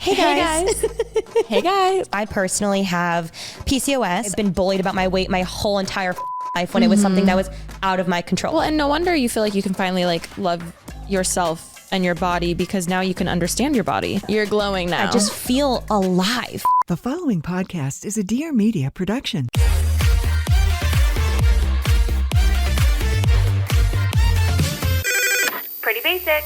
Hey guys. Hey guys. I personally have PCOS. I've been bullied about my weight my whole entire life when it was something that was out of my control. Well, and no wonder you feel like you can finally love yourself and your body, because now you can understand your body. You're glowing now. I just feel alive. The following podcast is a Dear Media production. Pretty basic.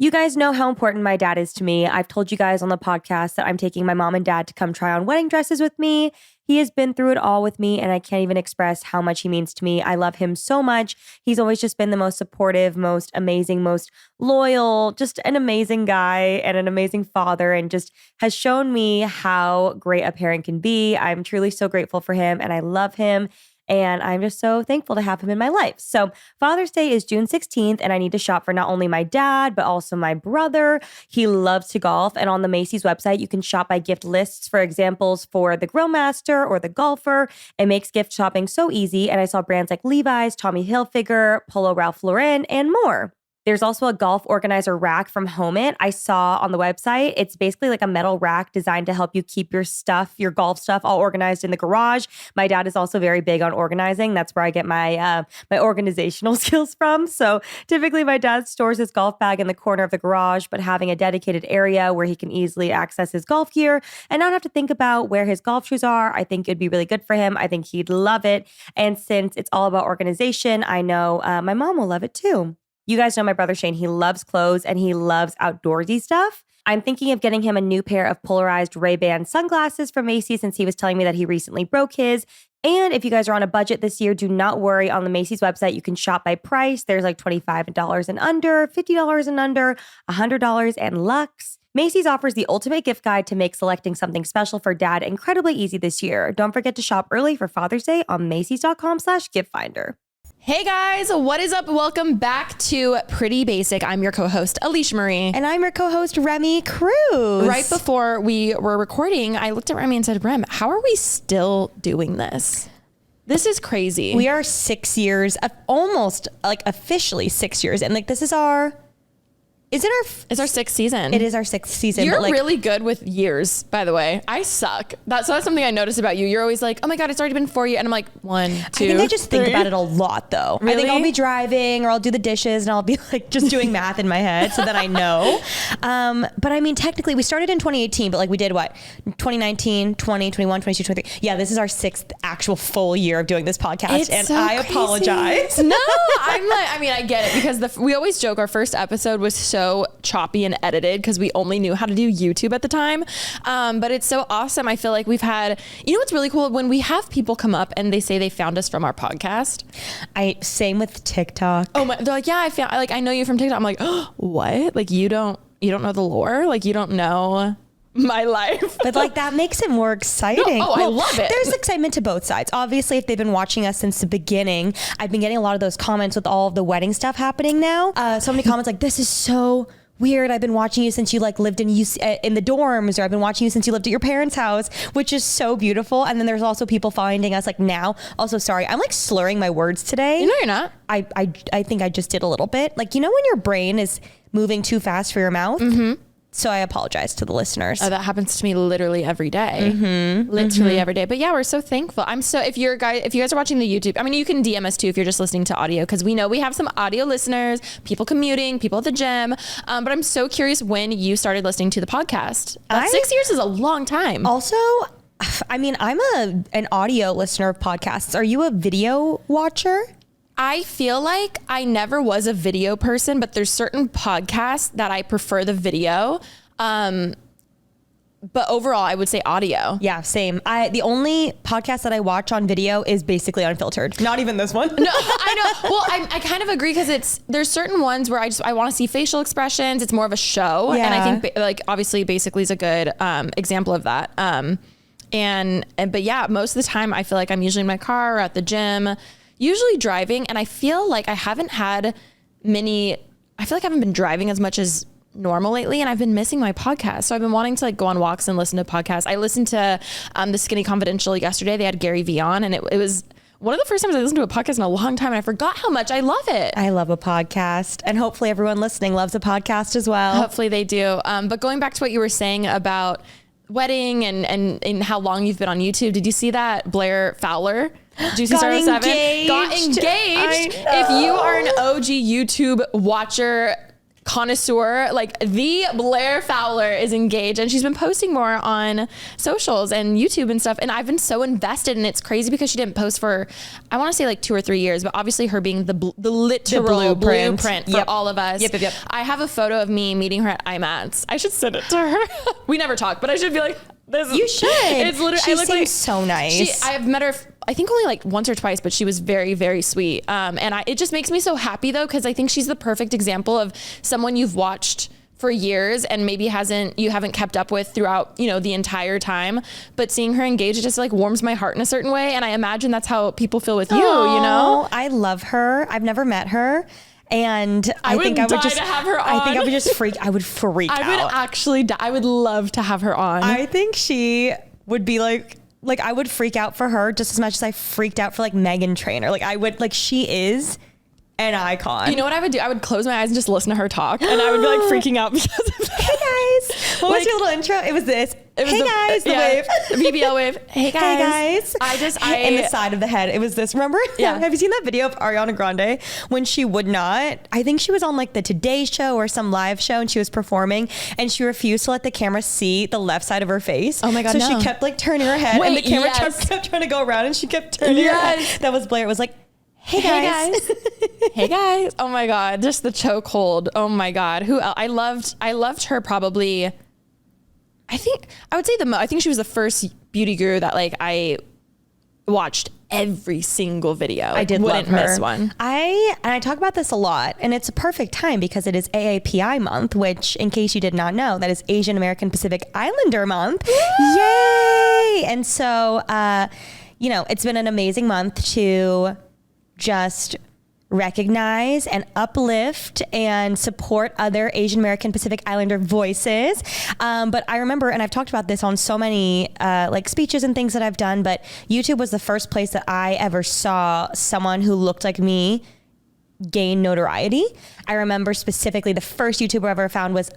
You guys know how important my dad is to me. I've told you guys on the podcast that I'm taking my mom and dad to come try on wedding dresses with me. He has been through it all with me, and I can't even express how much he means to me. I love him so much. He's always just been the most supportive, most amazing, most loyal, just an amazing guy and an amazing father, and just has shown me how great a parent can be. I'm truly so grateful for him, and I love him. And I'm just so thankful to have him in my life. So Father's Day is June 16th, and I need to shop for not only my dad, but also my brother. He loves to golf. And on the Macy's website, you can shop by gift lists for examples for the grill master or the golfer. It makes gift shopping so easy. And I saw brands like Levi's, Tommy Hilfiger, Polo Ralph Lauren, and more. There's also a golf organizer rack from Hormone I saw on the website. It's basically like a metal rack designed to help you keep your stuff, your golf stuff, all organized in the garage. My dad is also very big on organizing. That's where I get my organizational skills from. So typically my dad stores his golf bag in the corner of the garage, but having a dedicated area where he can easily access his golf gear and not have to think about where his golf shoes are, I think it'd be really good for him. I think he'd love it. And since it's all about organization, I know my mom will love it too. You guys know my brother Shane. He loves clothes and he loves outdoorsy stuff. I'm thinking of getting him a new pair of polarized Ray-Ban sunglasses from Macy's since he was telling me that he recently broke his. And if you guys are on a budget this year, do not worry. On the Macy's website, you can shop by price. There's like $25 and under, $50 and under, $100 and luxe. Macy's offers the ultimate gift guide to make selecting something special for dad incredibly easy this year. Don't forget to shop early for Father's Day on Macy's.com/giftfinder. Hey guys, what is up? Welcome back to Pretty Basic. I'm your co-host, Alisha Marie. And I'm your co-host, Remi Cruz. Right before we were recording, I looked at Remi and said, Rem, how are we still doing this? This is crazy. We are 6 years, almost like officially 6 years. And like, this is our... It's our sixth season. It is our sixth season. You're really good with years, by the way. I suck. That's something I noticed about you. You're always like, oh my God, it's already been 4 years. And I'm like, 1, 2, I think I just think about it a lot though. Really? I think I'll be driving or I'll do the dishes and I'll be like just doing math in my head so that I know. But I mean, technically we started in 2018, but like we did what? 2019, 20, 21, 22, 23. Yeah, this is our sixth actual full year of doing this podcast. It's and so I crazy. Apologize. No, I get it because we always joke our first episode was so choppy and edited because we only knew how to do YouTube at the time. But it's so awesome. I feel like we've had, you know what's really cool? When we have people come up and they say they found us from our podcast. Same with TikTok. Oh my, they're like, yeah, I know you from TikTok. I'm like, oh, what? Like you don't know the lore? Like you don't know my life. But like that makes it more exciting. I love it. There's excitement to both sides. Obviously, if they've been watching us since the beginning, I've been getting a lot of those comments with all of the wedding stuff happening now. So many comments like, this is so weird. I've been watching you since you like lived in the dorms, or I've been watching you since you lived at your parents' house, which is so beautiful. And then there's also people finding us like now. Also, sorry, I'm like slurring my words today. No, you're not. I think I just did a little bit. Like, you know when your brain is moving too fast for your mouth? Mm-hmm. So I apologize to the listeners. Oh, that happens to me literally every day. Mm-hmm. Literally every day. But yeah, we're so thankful. If you guys are watching the YouTube, I mean, you can DM us too if you're just listening to audio, because we know we have some audio listeners, people commuting, people at the gym. But I'm so curious when you started listening to the podcast. 6 years is a long time. Also, I mean, I'm an audio listener of podcasts. Are you a video watcher? I feel like I never was a video person, but there's certain podcasts that I prefer the video. But overall, I would say audio. Yeah, same. The only podcast that I watch on video is basically Unfiltered. Not even this one. No, I know. Well, I kind of agree because there's certain ones where I want to see facial expressions. It's more of a show. Yeah. And I think like obviously Basically is a good example of that. But yeah, most of the time I feel like I'm usually in my car or at the gym, usually driving, and I feel like I haven't been driving as much as normal lately, and I've been missing my podcast. So I've been wanting to like go on walks and listen to podcasts. I listened to The Skinny Confidential yesterday. They had Gary Vee on, and it was one of the first times I listened to a podcast in a long time, and I forgot how much I love it. I love a podcast, and hopefully everyone listening loves a podcast as well. Hopefully they do. But going back to what you were saying about wedding and how long you've been on YouTube, did you see that Blair Fowler, Juicy got Star 7 engaged. got engaged? If you are an OG YouTube watcher, connoisseur, like the Blair Fowler is engaged, and she's been posting more on socials and YouTube and stuff, and I've been so invested, and it's crazy because she didn't post for, I want to say like 2 or 3 years, but obviously her being the literal blueprint for all of us. Yep. I have a photo of me meeting her at IMATS. I should send it to her. We never talk, but I should be like, you should. It's literally, she seems so nice. I've met her, I think only like once or twice, but she was very, very sweet. It just makes me so happy though, because I think she's the perfect example of someone you've watched for years and maybe you haven't kept up with throughout, the entire time. But seeing her engaged, it just like warms my heart in a certain way. And I imagine that's how people feel with you, I love her. I've never met her. And I think I would just to have her on. I think I would just freak out. I would actually die. I would love to have her on. I think she would be like I would freak out for her just as much as I freaked out for like Meghan Trainor. Like I would, like, she is an icon. You know what I would do? I would close my eyes and just listen to her talk, and I would be like freaking out because of that. Hey guys, what was your little intro? It was this. Hey guys, the wave, BBL wave. Hey guys. Hey guys. I in the side of the head. It was this. Remember? Yeah. Have you seen that video of Ariana Grande when she would not? I think she was on like the Today Show or some live show, and she was performing, and she refused to let the camera see the left side of her face. Oh my god! So she kept like turning her head, and the camera kept trying to go around, and she kept turning her head. That was Blair. It was like, Hey guys. Hey guys. Oh my God. Just the chokehold. Oh my God. Who else? I loved her probably. I would say I think she was the first beauty guru that like I watched every single video. I wouldn't miss one. I talk about this a lot, and it's a perfect time because it is AAPI month, which, in case you did not know, that is Asian American Pacific Islander month. Yay! And so, it's been an amazing month to just recognize and uplift and support other Asian American Pacific Islander voices. But I remember, and I've talked about this on so many like speeches and things that I've done, but YouTube was the first place that I ever saw someone who looked like me gain notoriety. I remember specifically the first YouTuber I ever found was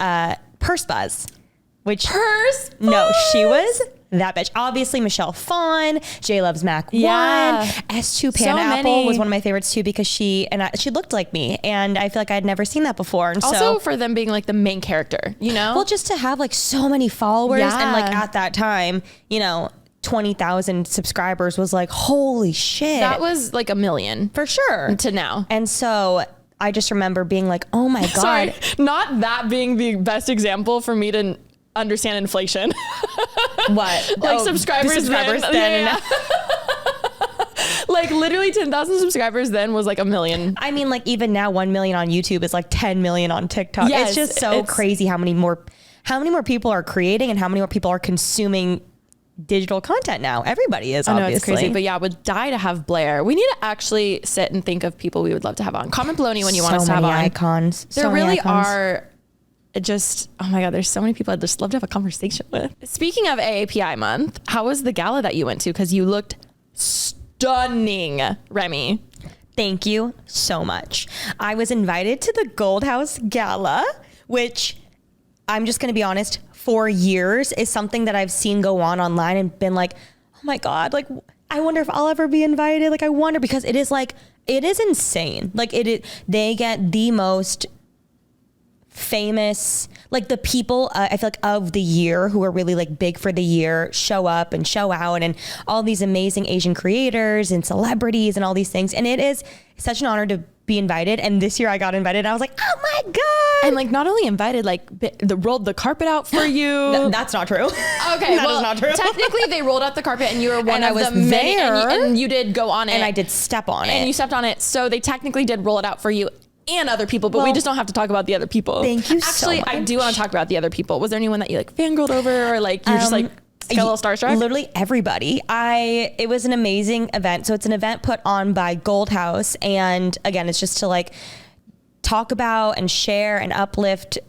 Purse Buzz. No, she was that bitch. Obviously, Michelle Phan, J Loves Mac 1, S2 Pineapple was one of my favorites too, because she looked like me, and I feel like I'd never seen that before. And also for them being like the main character, well, just to have like so many followers, and like at that time, 20,000 subscribers was like, holy shit. That was like 1 million for sure to now. And so I just remember being like, oh my God. Sorry, not that being the best example for me to understand inflation. What? Like subscribers then. Yeah. Like literally 10,000 subscribers then was like 1 million. I mean, like even now 1 million on YouTube is like 10 million on TikTok. Yes, it's just so crazy how many more people are creating and how many more people are consuming digital content now. Everybody is, obviously. I know, it's crazy, but yeah, would die to have Blair. We need to actually sit and think of people we would love to have on. Comment below when you want us to have on. Icons. There really are. Just, oh my God, there's so many people I'd just love to have a conversation with. Speaking of AAPI month, how was the gala that you went to? Because you looked stunning, Remi. Thank you so much. I was invited to the Gold House Gala, which I'm just going to be honest, for years is something that I've seen go on online and been like, oh my God, like, I wonder if I'll ever be invited. Like, I wonder, because it is insane. Like they get the most famous, like the people I feel like of the year who are really like big for the year show up and show out, and all these amazing Asian creators and celebrities and all these things. And it is such an honor to be invited. And this year I got invited and I was like, oh my God. And like not only invited, like rolled the carpet out for you. That's not true. Okay, that is not true. Technically they rolled out the carpet and you were one of the many, and you did go on it. And I did step on it. And you stepped on it. So they technically did roll it out for you and other people, but we just don't have to talk about the other people. Thank you so much. Actually, I do want to talk about the other people. Was there anyone that you like fangirled over, or like you're just like got a little starstruck? Literally everybody. It was an amazing event. So it's an event put on by Gold House, and again, it's just to like talk about and share and uplift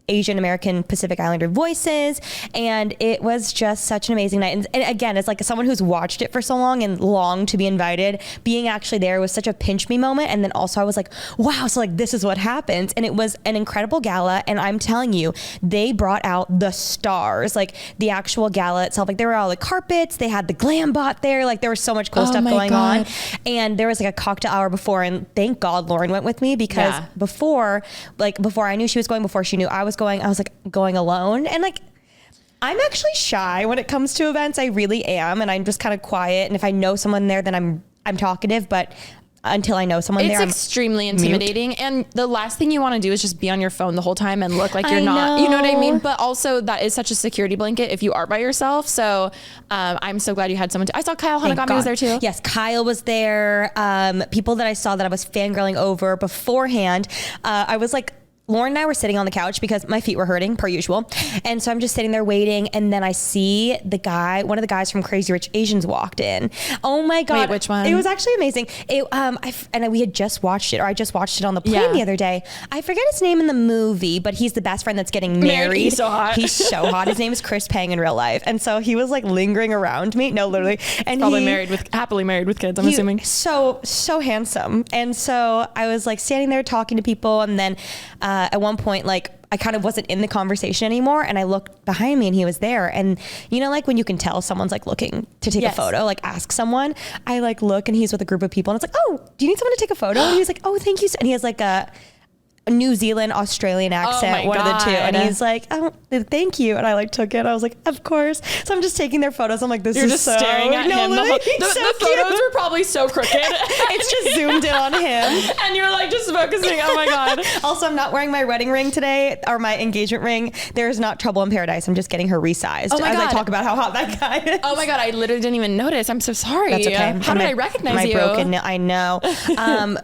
Asian American Pacific Islander voices, and it was just such an amazing night. And again, it's like someone who's watched it for so long and longed to be invited, being actually there was such a pinch me moment. And then also I was like, wow, so like this is what happens. And it was an incredible gala, and I'm telling you, they brought out the stars. Like the actual gala itself, like there were all the carpets, they had the glam bot there, like there was so much cool stuff going on. And there was like a cocktail hour before, and thank God Lauren went with me, because before I knew she was going, before she knew I was going, I was like going alone. And like, I'm actually shy when it comes to events. I really am. And I'm just kind of quiet. And if I know someone there, then I'm talkative, but until I know someone there, it's extremely intimidating. Mute. And the last thing you want to do is just be on your phone the whole time and look like you're not, you know what I mean? But also that is such a security blanket if you are by yourself. So I'm so glad you had someone I saw Kyle Hanagami was there too. Yes, Kyle was there. People that I saw that I was fangirling over beforehand. I was like, Lauren and I were sitting on the couch because my feet were hurting per usual. And so I'm just sitting there waiting. And then I see one of the guys from Crazy Rich Asians walked in. Oh my God. Wait, which one? It was actually amazing. We had just watched it, or I just watched it on the plane the other day. I forget his name in the movie, but he's the best friend that's getting married. He's so hot. He's so hot. His name is Chris Pang in real life. And so he was like lingering around me. No, literally. And probably happily married with kids, I'm assuming. So handsome. And so I was like standing there talking to people. And then at one point, like I kind of wasn't in the conversation anymore, and I looked behind me and he was there. And you know, like when you can tell someone's like looking to take a photo, like ask someone, I like look and he's with a group of people, and it's like, oh, do you need someone to take a photo? And he was like, oh, thank you. And he has like a New Zealand, Australian accent, one of the two. And he's like, oh, thank you. And I like took it. I was like, of course. So I'm just taking their photos. I'm like, You're just staring at him. The photos were probably so crooked. It's just zoomed in on him. And you're like just focusing. Oh my God. Also, I'm not wearing my wedding ring today, or my engagement ring. There's not trouble in paradise. I'm just getting her resized. Oh my God. As I talk about how hot that guy is. Oh my God. I literally didn't even notice. I'm so sorry. That's okay. How did I recognize you? I know.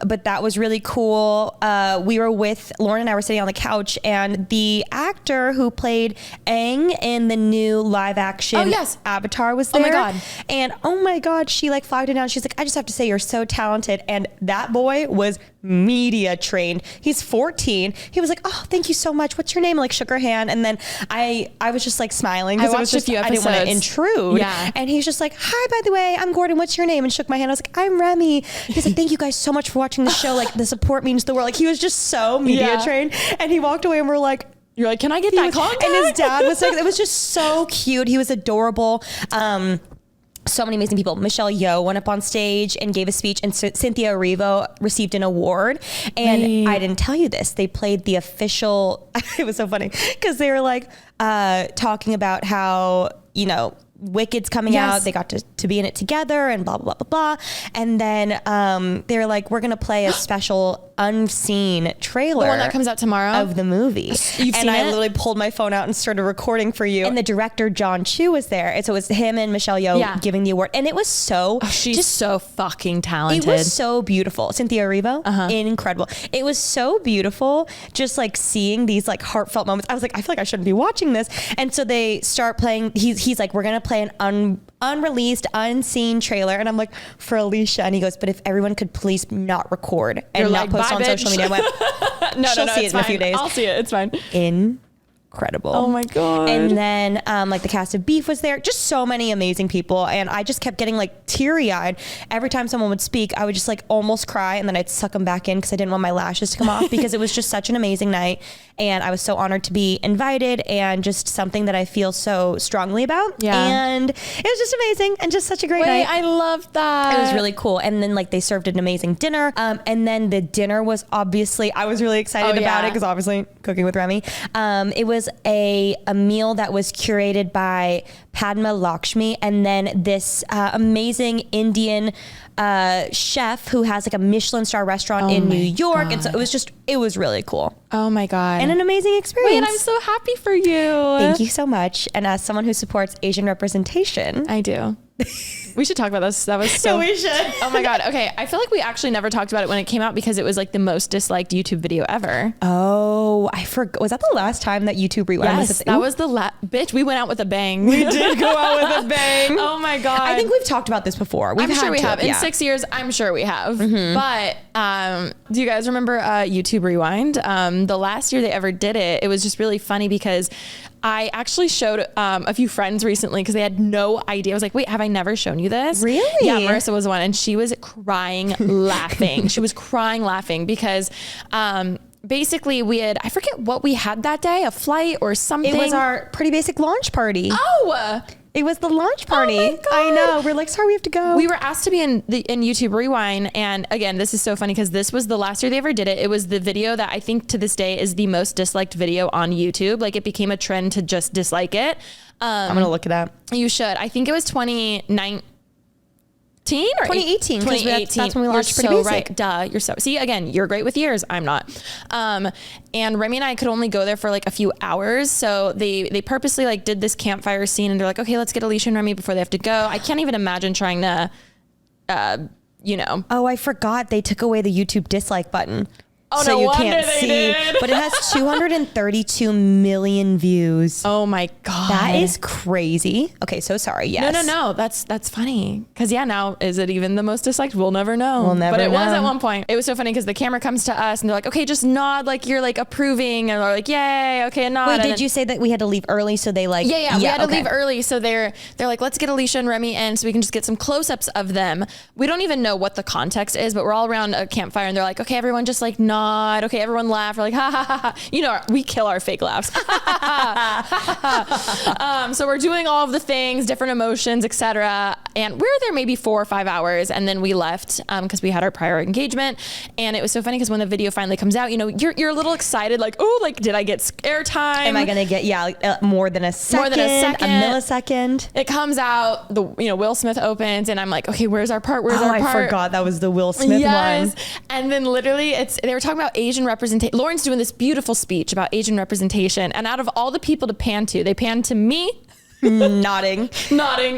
But that was really cool. We were with Lauren and I were sitting on the couch, and the actor who played Aang in the new live action Avatar was there. Oh my God. And oh my God, she like flagged it down. She's like, I just have to say, you're so talented. And that boy was media trained. He's 14. He was like, oh, thank you so much. What's your name? I like shook her hand. And then I was just like smiling because it was just, I didn't want to intrude. Yeah. And he's just like, hi, by the way, I'm Gordon. What's your name? And shook my hand. I was like, I'm Remi. He's like, thank you guys so much for watching the show. Like the support means the world. Like he was just so media trained. And he walked away and we're like, you're like, can I get that contact? And his dad was like, it was just so cute. He was adorable. So many amazing people. Michelle Yeoh went up on stage and gave a speech, and Cynthia Erivo received an award. And I didn't tell you this. They played the official, it was so funny because they were like talking about how, you know, Wicked's coming out. They got to be in it together and blah, blah, blah, blah, blah. And then they were like, we're going to play a special unseen trailer. The one that comes out tomorrow? Of the movie. You've seen it? I literally pulled my phone out and started recording for you. And the director, John Chu, was there. And so it was him and Michelle Yeoh giving the award. And it was so... she's just so fucking talented. It was so beautiful. Cynthia Erivo, incredible. It was so beautiful just like seeing these like heartfelt moments. I was like, I feel like I shouldn't be watching this. And so they start playing, he's like, we're going to play an unreleased, unseen trailer. And I'm like, for Alisha. And he goes, but if everyone could please not record and not post on social media. I went, she'll see it in a few days. I'll see it. It's fine. Incredible. Oh my God. And then like the cast of Beef was there. Just so many amazing people. And I just kept getting like teary eyed. Every time someone would speak, I would just like almost cry, and then I'd suck them back in because I didn't want my lashes to come off because it was just such an amazing night. And I was so honored to be invited, and just something that I feel so strongly about. Yeah. And it was just amazing and just such a great night. I love that. It was really cool. And then like they served an amazing dinner. And then the dinner was obviously, I was really excited about it because obviously cooking with Remi. It was a meal that was curated by Padma Lakshmi, and then this amazing Indian chef who has like a Michelin star restaurant in New York. God. And so it was really cool. Oh my God. And an amazing experience. Wait, I'm so happy for you. Thank you so much. And as someone who supports Asian representation. I do. We should talk about this. That was so... No, we should. Oh my God. Okay. I feel like we actually never talked about it when it came out because it was like the most disliked YouTube video ever. Oh, I forgot. Was that the last time that YouTube Rewind was a thing? That was the bitch. We went out with a bang. We did go out with a bang. Oh my God. I think we've talked about this before. I'm sure we have. In 6 years, I'm sure we have. Mm-hmm. But Do you guys remember YouTube Rewind? The last year they ever did it, it was just really funny because I actually showed a few friends recently because they had no idea. I was like, wait, have I never shown you this? Really? Yeah, Marissa was one and she was crying laughing. She was crying laughing because basically we had, I forget what we had that day, a flight or something. It was our Pretty Basic launch party. Oh! It was the launch party. Oh my God. I know. We're like, sorry, we have to go. We were asked to be in YouTube Rewind. And again, this is so funny because this was the last year they ever did it. It was the video that I think to this day is the most disliked video on YouTube. Like it became a trend to just dislike it. I'm going to look it up. You should. I think it was 2019 or 2018. 2018. That's when we launched Pretty Basic. Right. Duh. You're so, see, again, you're great with years. I'm not. And Remi and I could only go there for like a few hours. So they purposely like did this campfire scene and they're like, okay, let's get Alisha and Remi before they have to go. I can't even imagine trying to, Oh, I forgot. They took away the YouTube dislike button. Oh, so no you wonder can't they see, did. but it has 232 million views. Oh my God. That is crazy. Okay, so sorry. Yes. No. That's funny. Cause yeah, now is it even the most disliked? We'll never know. But it was at one point. It was so funny because the camera comes to us and they're like, okay, just nod like you're like approving, and they're like, yay, okay, a nod. Wait, and did you say that we had to leave early? So they like, Yeah, we had to okay. leave early. So they're like, let's get Alisha and Remi in so we can just get some close-ups of them. We don't even know what the context is, but we're all around a campfire and they're like, okay, everyone just like nod. Okay, everyone laugh. We're like, ha ha ha ha. You know, we kill our fake laughs. So we're doing all of the things, different emotions, etc. And we were there maybe 4 or 5 hours, and then we left because we had our prior engagement. And it was so funny because when the video finally comes out, you know, you're a little excited, like, oh, like, did I get airtime? Am I gonna get more than a second, a millisecond? It comes out, Will Smith opens, and I'm like, okay, where's our part? Where's our part? I forgot that was the Will Smith one. And then literally they were talking about Asian representation. Lauren's doing this beautiful speech about Asian representation, and out of all the people to pan to, they panned to me. nodding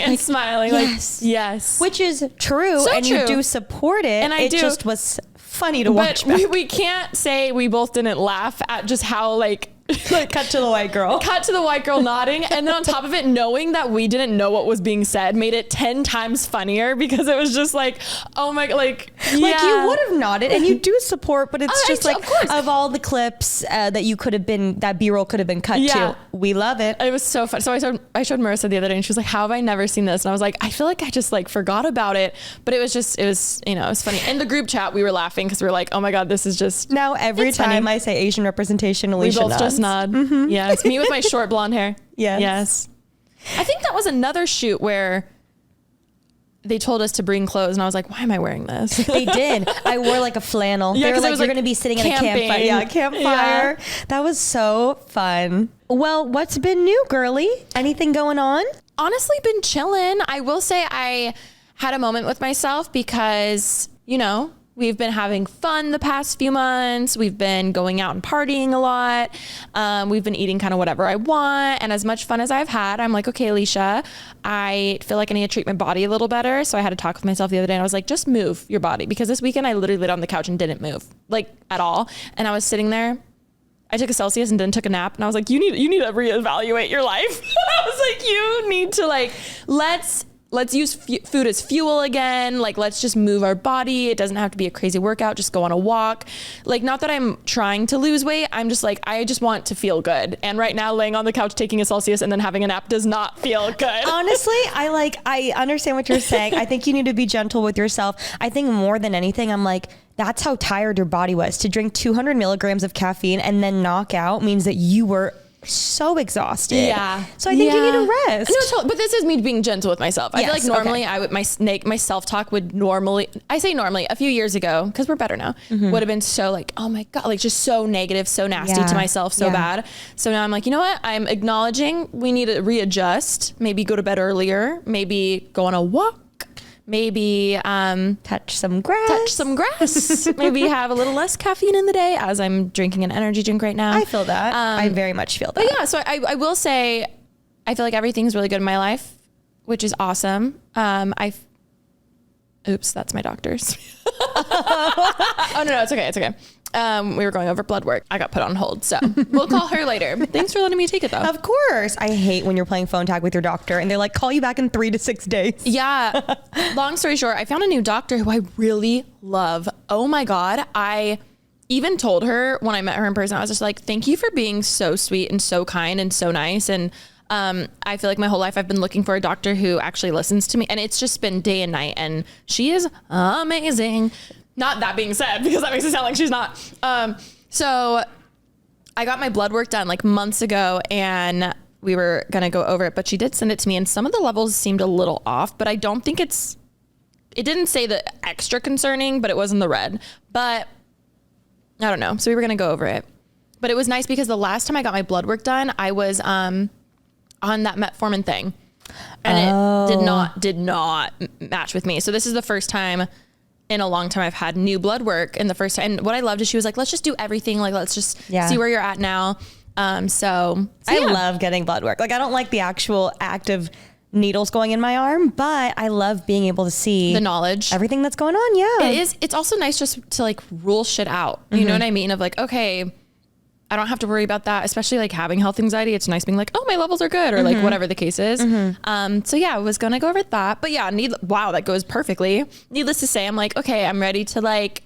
and smiling. Yes. Like, yes. Which is true. So and true. You do support it. And I it do. just was funny to watch. But we can't say we both didn't laugh at just how like cut to the white girl. Cut to the white girl nodding. And then on top of it, knowing that we didn't know what was being said made it 10 times funnier because it was just like, oh my, like you would have nodded and you do support, but it's just like, of all the clips that you could have been, that B-roll could have been cut to. We love it. It was so fun. So I showed Marissa the other day and she was like, how have I never seen this? And I was like, I feel like I just like forgot about it. But it was funny. In the group chat, we were laughing because we were like, oh my God, this is just. Now every time I say Asian representation, Alisha we both nods. just nod. Mm-hmm. Yes. Me with my short blonde hair. Yes. I think that was another shoot where they told us to bring clothes and I was like, why am I wearing this? They did. I wore like a flannel. Yeah, they were like, you're like going to be sitting camping. in a campfire. Yeah, campfire. Yeah. That was so fun. Well, what's been new, girly? Anything going on? Honestly, been chilling. I will say I had a moment with myself because, we've been having fun the past few months. We've been going out and partying a lot. We've been eating kind of whatever I want. And as much fun as I've had, I'm like, okay, Alisha, I feel like I need to treat my body a little better. So I had to talk with myself the other day and I was like, just move your body. Because this weekend I literally laid on the couch and didn't move like at all. And I was sitting there. I took a Celsius and then took a nap and I was like, you need to reevaluate your life. I was like, you need to let's use food as fuel again. Like, let's just move our body. It doesn't have to be a crazy workout. Just go on a walk. Like, not that I'm trying to lose weight. I'm just like, I just want to feel good. And right now laying on the couch, taking a Celsius and then having a nap does not feel good. Honestly, I understand what you're saying. I think you need to be gentle with yourself. I think more than anything, I'm like, that's how tired your body was. To drink 200 milligrams of caffeine and then knock out means that you were so exhausted. Yeah. So I think you need to rest. No, totally. But this is me being gentle with myself. I feel like normally my self-talk would I say normally a few years ago, because we're better now, would have been so like, oh my God, like just so negative, so nasty to myself, so bad. So now I'm like, you know what? I'm acknowledging we need to readjust, maybe go to bed earlier, maybe go on a walk. Maybe touch some grass. Maybe have a little less caffeine in the day, as I'm drinking an energy drink right now. I feel that. I very much feel that. But yeah, so I will say, I feel like everything's really good in my life, which is awesome. Oops, that's my doctor's. Oh no, it's okay. We were going over blood work. I got put on hold, so we'll call her later. Thanks for letting me take it though. Of course. I hate when you're playing phone tag with your doctor and they're like, call you back in 3 to 6 days. Yeah. Long story short, I found a new doctor who I really love. Oh my God. I even told her when I met her in person, I was just like, thank you for being so sweet and so kind and so nice. And I feel like my whole life I've been looking for a doctor who actually listens to me, and it's just been day and night, and she is amazing. Not that being said, because that makes it sound like she's not. So I got my blood work done like months ago, and we were going to go over it, but she did send it to me, and some of the levels seemed a little off, but I don't think it didn't say the extra concerning, but it was in the red. But I don't know. So we were going to go over it, but it was nice because the last time I got my blood work done, I was on that metformin thing, and it did not match with me. So this is the first time in a long time I've had new blood work, and the first time. And what I loved is she was like, let's just do everything. Like, let's just see where you're at now. So I love getting blood work. Like, I don't like the actual act of needles going in my arm, but I love being able to see the knowledge, everything that's going on. Yeah, it is. It's also nice just to like rule shit out. You know what I mean? Of like, okay, I don't have to worry about that, especially like having health anxiety. It's nice being like, oh, my levels are good, or like whatever the case is. So yeah, I was going to go over that, but yeah, wow, that goes perfectly. Needless to say, I'm like, okay, I'm ready to like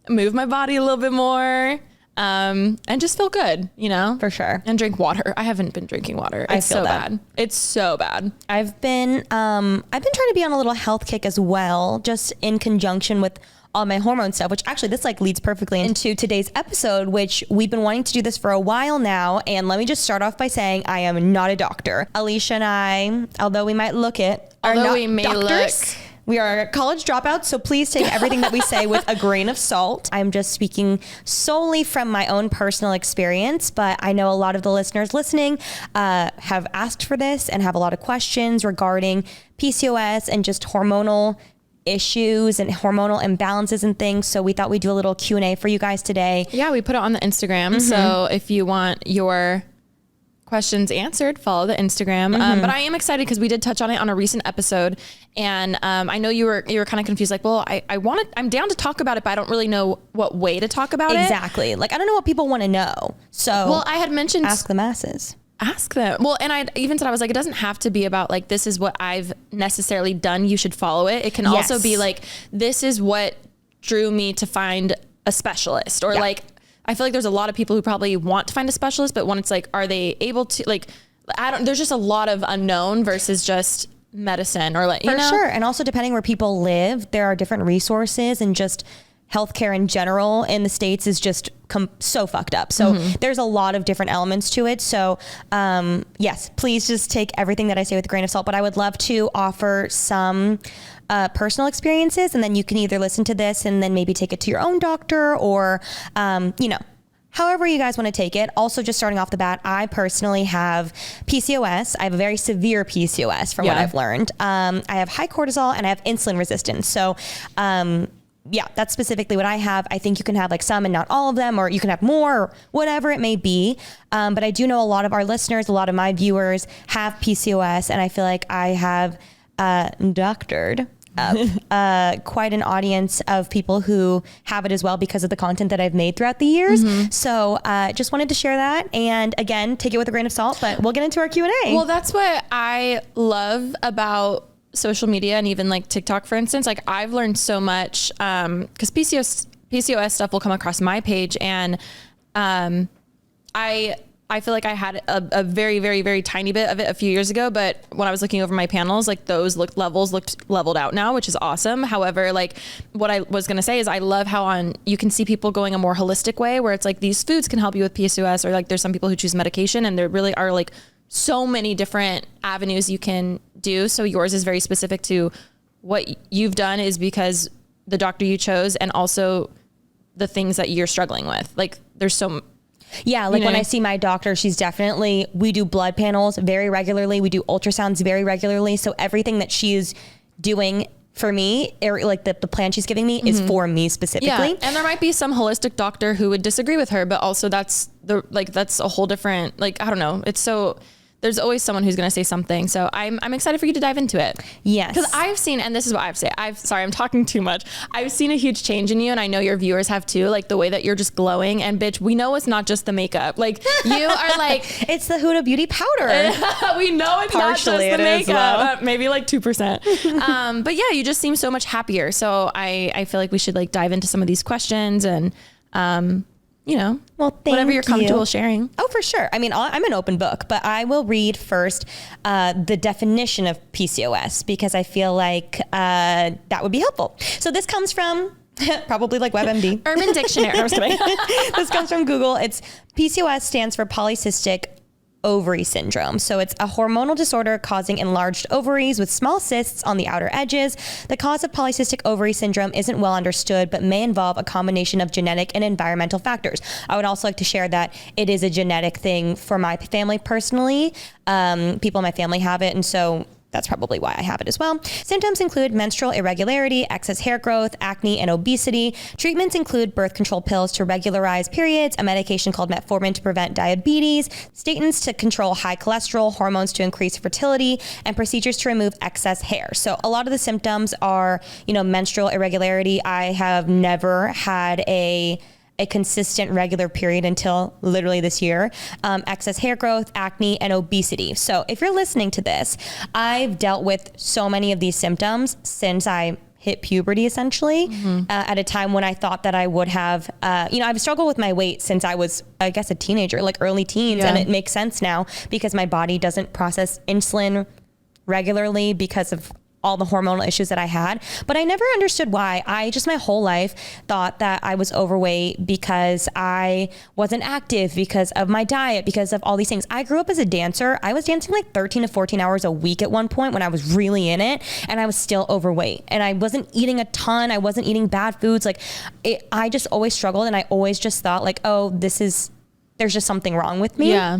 move my body a little bit more. And just feel good, you know? For sure. And drink water. I haven't been drinking water. It's so bad. It's so bad. I've been trying to be on a little health kick as well, just in conjunction with all my hormone stuff, which actually this like leads perfectly into today's episode, which we've been wanting to do this for a while now. And let me just start off by saying I am not a doctor. Alisha and I, although we might look it, are not doctors. We are college dropouts, so please take everything that we say with a grain of salt. I'm just speaking solely from my own personal experience, but I know a lot of the listeners listening have asked for this and have a lot of questions regarding PCOS and just hormonal issues and hormonal imbalances and things. So we thought we'd do a little Q&A for you guys today. Yeah, we put it on the Instagram. So if you want your questions answered, follow the Instagram. But I am excited because we did touch on it on a recent episode, and I know you were kind of confused, like, well, I'm down to talk about it, but I don't really know what way to talk about it. Exactly. Like, I don't know what people want to know. So well, I had mentioned ask the masses. Ask them. Well, and I even said, I was like, it doesn't have to be about like, this is what I've necessarily done, you should follow it. It can also be like, this is what drew me to find a specialist, or like, I feel like there's a lot of people who probably want to find a specialist, but when it's like, are they able to, like, there's just a lot of unknown versus just medicine, or like, you know? For sure. And also depending where people live, there are different resources, and just healthcare in general in the States is just so fucked up. So there's a lot of different elements to it. So yes, please just take everything that I say with a grain of salt, but I would love to offer some personal experiences, and then you can either listen to this and then maybe take it to your own doctor, or, you know, however you guys want to take it. Also, just starting off the bat, I personally have PCOS. I have a very severe PCOS from what I've learned. I have high cortisol and I have insulin resistance. So, yeah, that's specifically what I have. I think you can have like some and not all of them, or you can have more, or whatever it may be. But I do know a lot of our listeners, a lot of my viewers have PCOS, and I feel like I have doctored quite an audience of people who have it as well because of the content that I've made throughout the years. So just wanted to share that. And again, take it with a grain of salt, but we'll get into our Q&A. Well, that's what I love about social media, and even like TikTok, for instance. Like, I've learned so much because PCOS stuff will come across my page, and I feel like I had a very, very, very tiny bit of it a few years ago, but when I was looking over my panels, like those levels looked leveled out now, which is awesome. However, like, what I was going to say is I love how you can see people going a more holistic way, where it's like these foods can help you with PCOS, or like there's some people who choose medication, and there really are like so many different avenues you can do. So yours is very specific to what you've done is because the doctor you chose, and also the things that you're struggling with. Like, there's so yeah, like, you know, when I see my doctor, we do blood panels very regularly. We do ultrasounds very regularly. So everything that she's doing for me, or like the plan she's giving me, is for me specifically. Yeah. And there might be some holistic doctor who would disagree with her, but also that's a whole different, like, I don't know. there's always someone who's going to say something. So I'm excited for you to dive into it. Yes. Because I've seen, and this is what I have to say, sorry, I'm talking too much. I've seen a huge change in you, and I know your viewers have too, like the way that you're just glowing. And bitch, we know it's not just the makeup. Like you are like... It's the Huda Beauty powder. We know it's Partially not just the makeup. well. Maybe like 2%. But yeah, you just seem so much happier. So I feel like we should like dive into some of these questions and, whatever you're comfortable sharing. Oh, for sure. I mean, I'm an open book, but I will read first the definition of PCOS because I feel like that would be helpful. So this comes from probably like WebMD. Urban Dictionary. I was kidding. This comes from Google. It's PCOS stands for polycystic ovary syndrome. So it's a hormonal disorder causing enlarged ovaries with small cysts on the outer edges. The cause of polycystic ovary syndrome isn't well understood, but may involve a combination of genetic and environmental factors. I would also like to share that it is a genetic thing for my family personally. People in my family have it, and so that's probably why I have it as well. Symptoms include menstrual irregularity, excess hair growth, acne, and obesity. Treatments include birth control pills to regularize periods, a medication called metformin to prevent diabetes, statins to control high cholesterol, hormones to increase fertility, and procedures to remove excess hair. So a lot of the symptoms are, menstrual irregularity. I have never had a consistent regular period until literally this year, excess hair growth, acne, and obesity. So if you're listening to this, I've dealt with so many of these symptoms since I hit puberty, essentially, at a time when I thought that I would have, I've struggled with my weight since I was, I guess, a teenager, like early teens. And it makes sense now because my body doesn't process insulin regularly because of all the hormonal issues that I had, but I never understood why. I just my whole life thought that I was overweight because I wasn't active, because of my diet, because of all these things. I grew up as a dancer. I was dancing like 13 to 14 hours a week at one point when I was really in it, and I was still overweight, and I wasn't eating a ton. I wasn't eating bad foods. I just always struggled, and I always just thought like, oh, there's just something wrong with me. Yeah.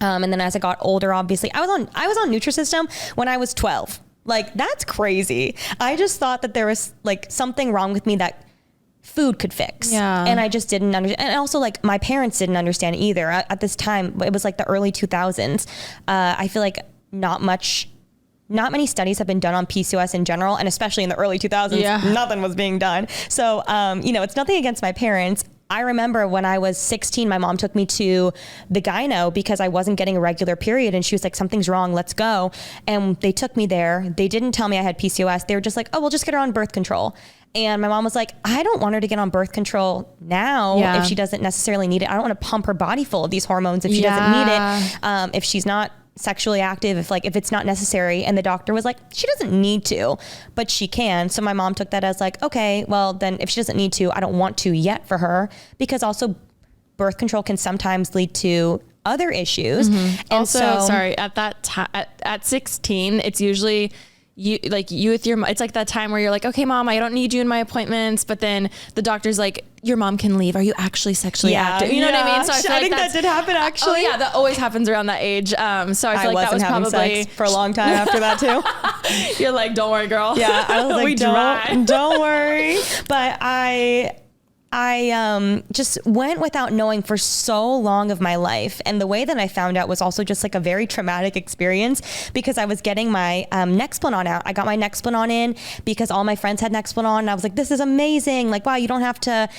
And then as I got older, obviously I was on Nutrisystem when I was 12. Like, that's crazy. I just thought that there was like something wrong with me that food could fix. Yeah. And I just didn't understand. And also like my parents didn't understand either at this time. It was like the early 2000s. I feel like not many studies have been done on PCOS in general. And especially in the early 2000s, nothing was being done. So, it's nothing against my parents. I remember when I was 16, my mom took me to the gyno because I wasn't getting a regular period. And she was like, something's wrong, let's go. And they took me there. They didn't tell me I had PCOS. They were just like, oh, we'll just get her on birth control. And my mom was like, I don't want her to get on birth control now if she doesn't necessarily need it. I don't want to pump her body full of these hormones if she doesn't need it. If she's not sexually active, if it's not necessary. And the doctor was like, she doesn't need to, but she can. So my mom took that as like, okay, well then if she doesn't need to, I don't want to yet for her, because also birth control can sometimes lead to other issues. And also, sorry, at that time, at 16, it's usually you with your, it's like that time where you're like, okay, mom, I don't need you in my appointments. But then the doctor's like, your mom can leave. Are you actually sexually active? You know what I mean? So I think that did happen actually. Oh yeah, that always happens around that age. So I feel like that was probably sex for a long time after that too. You're like, don't worry, girl. Yeah, I was like, don't worry. But I just went without knowing for so long of my life. And the way that I found out was also just like a very traumatic experience, because I was getting my Nexplanon out. I got my Nexplanon in because all my friends had Nexplanon. And I was like, this is amazing. Like, wow, you don't have to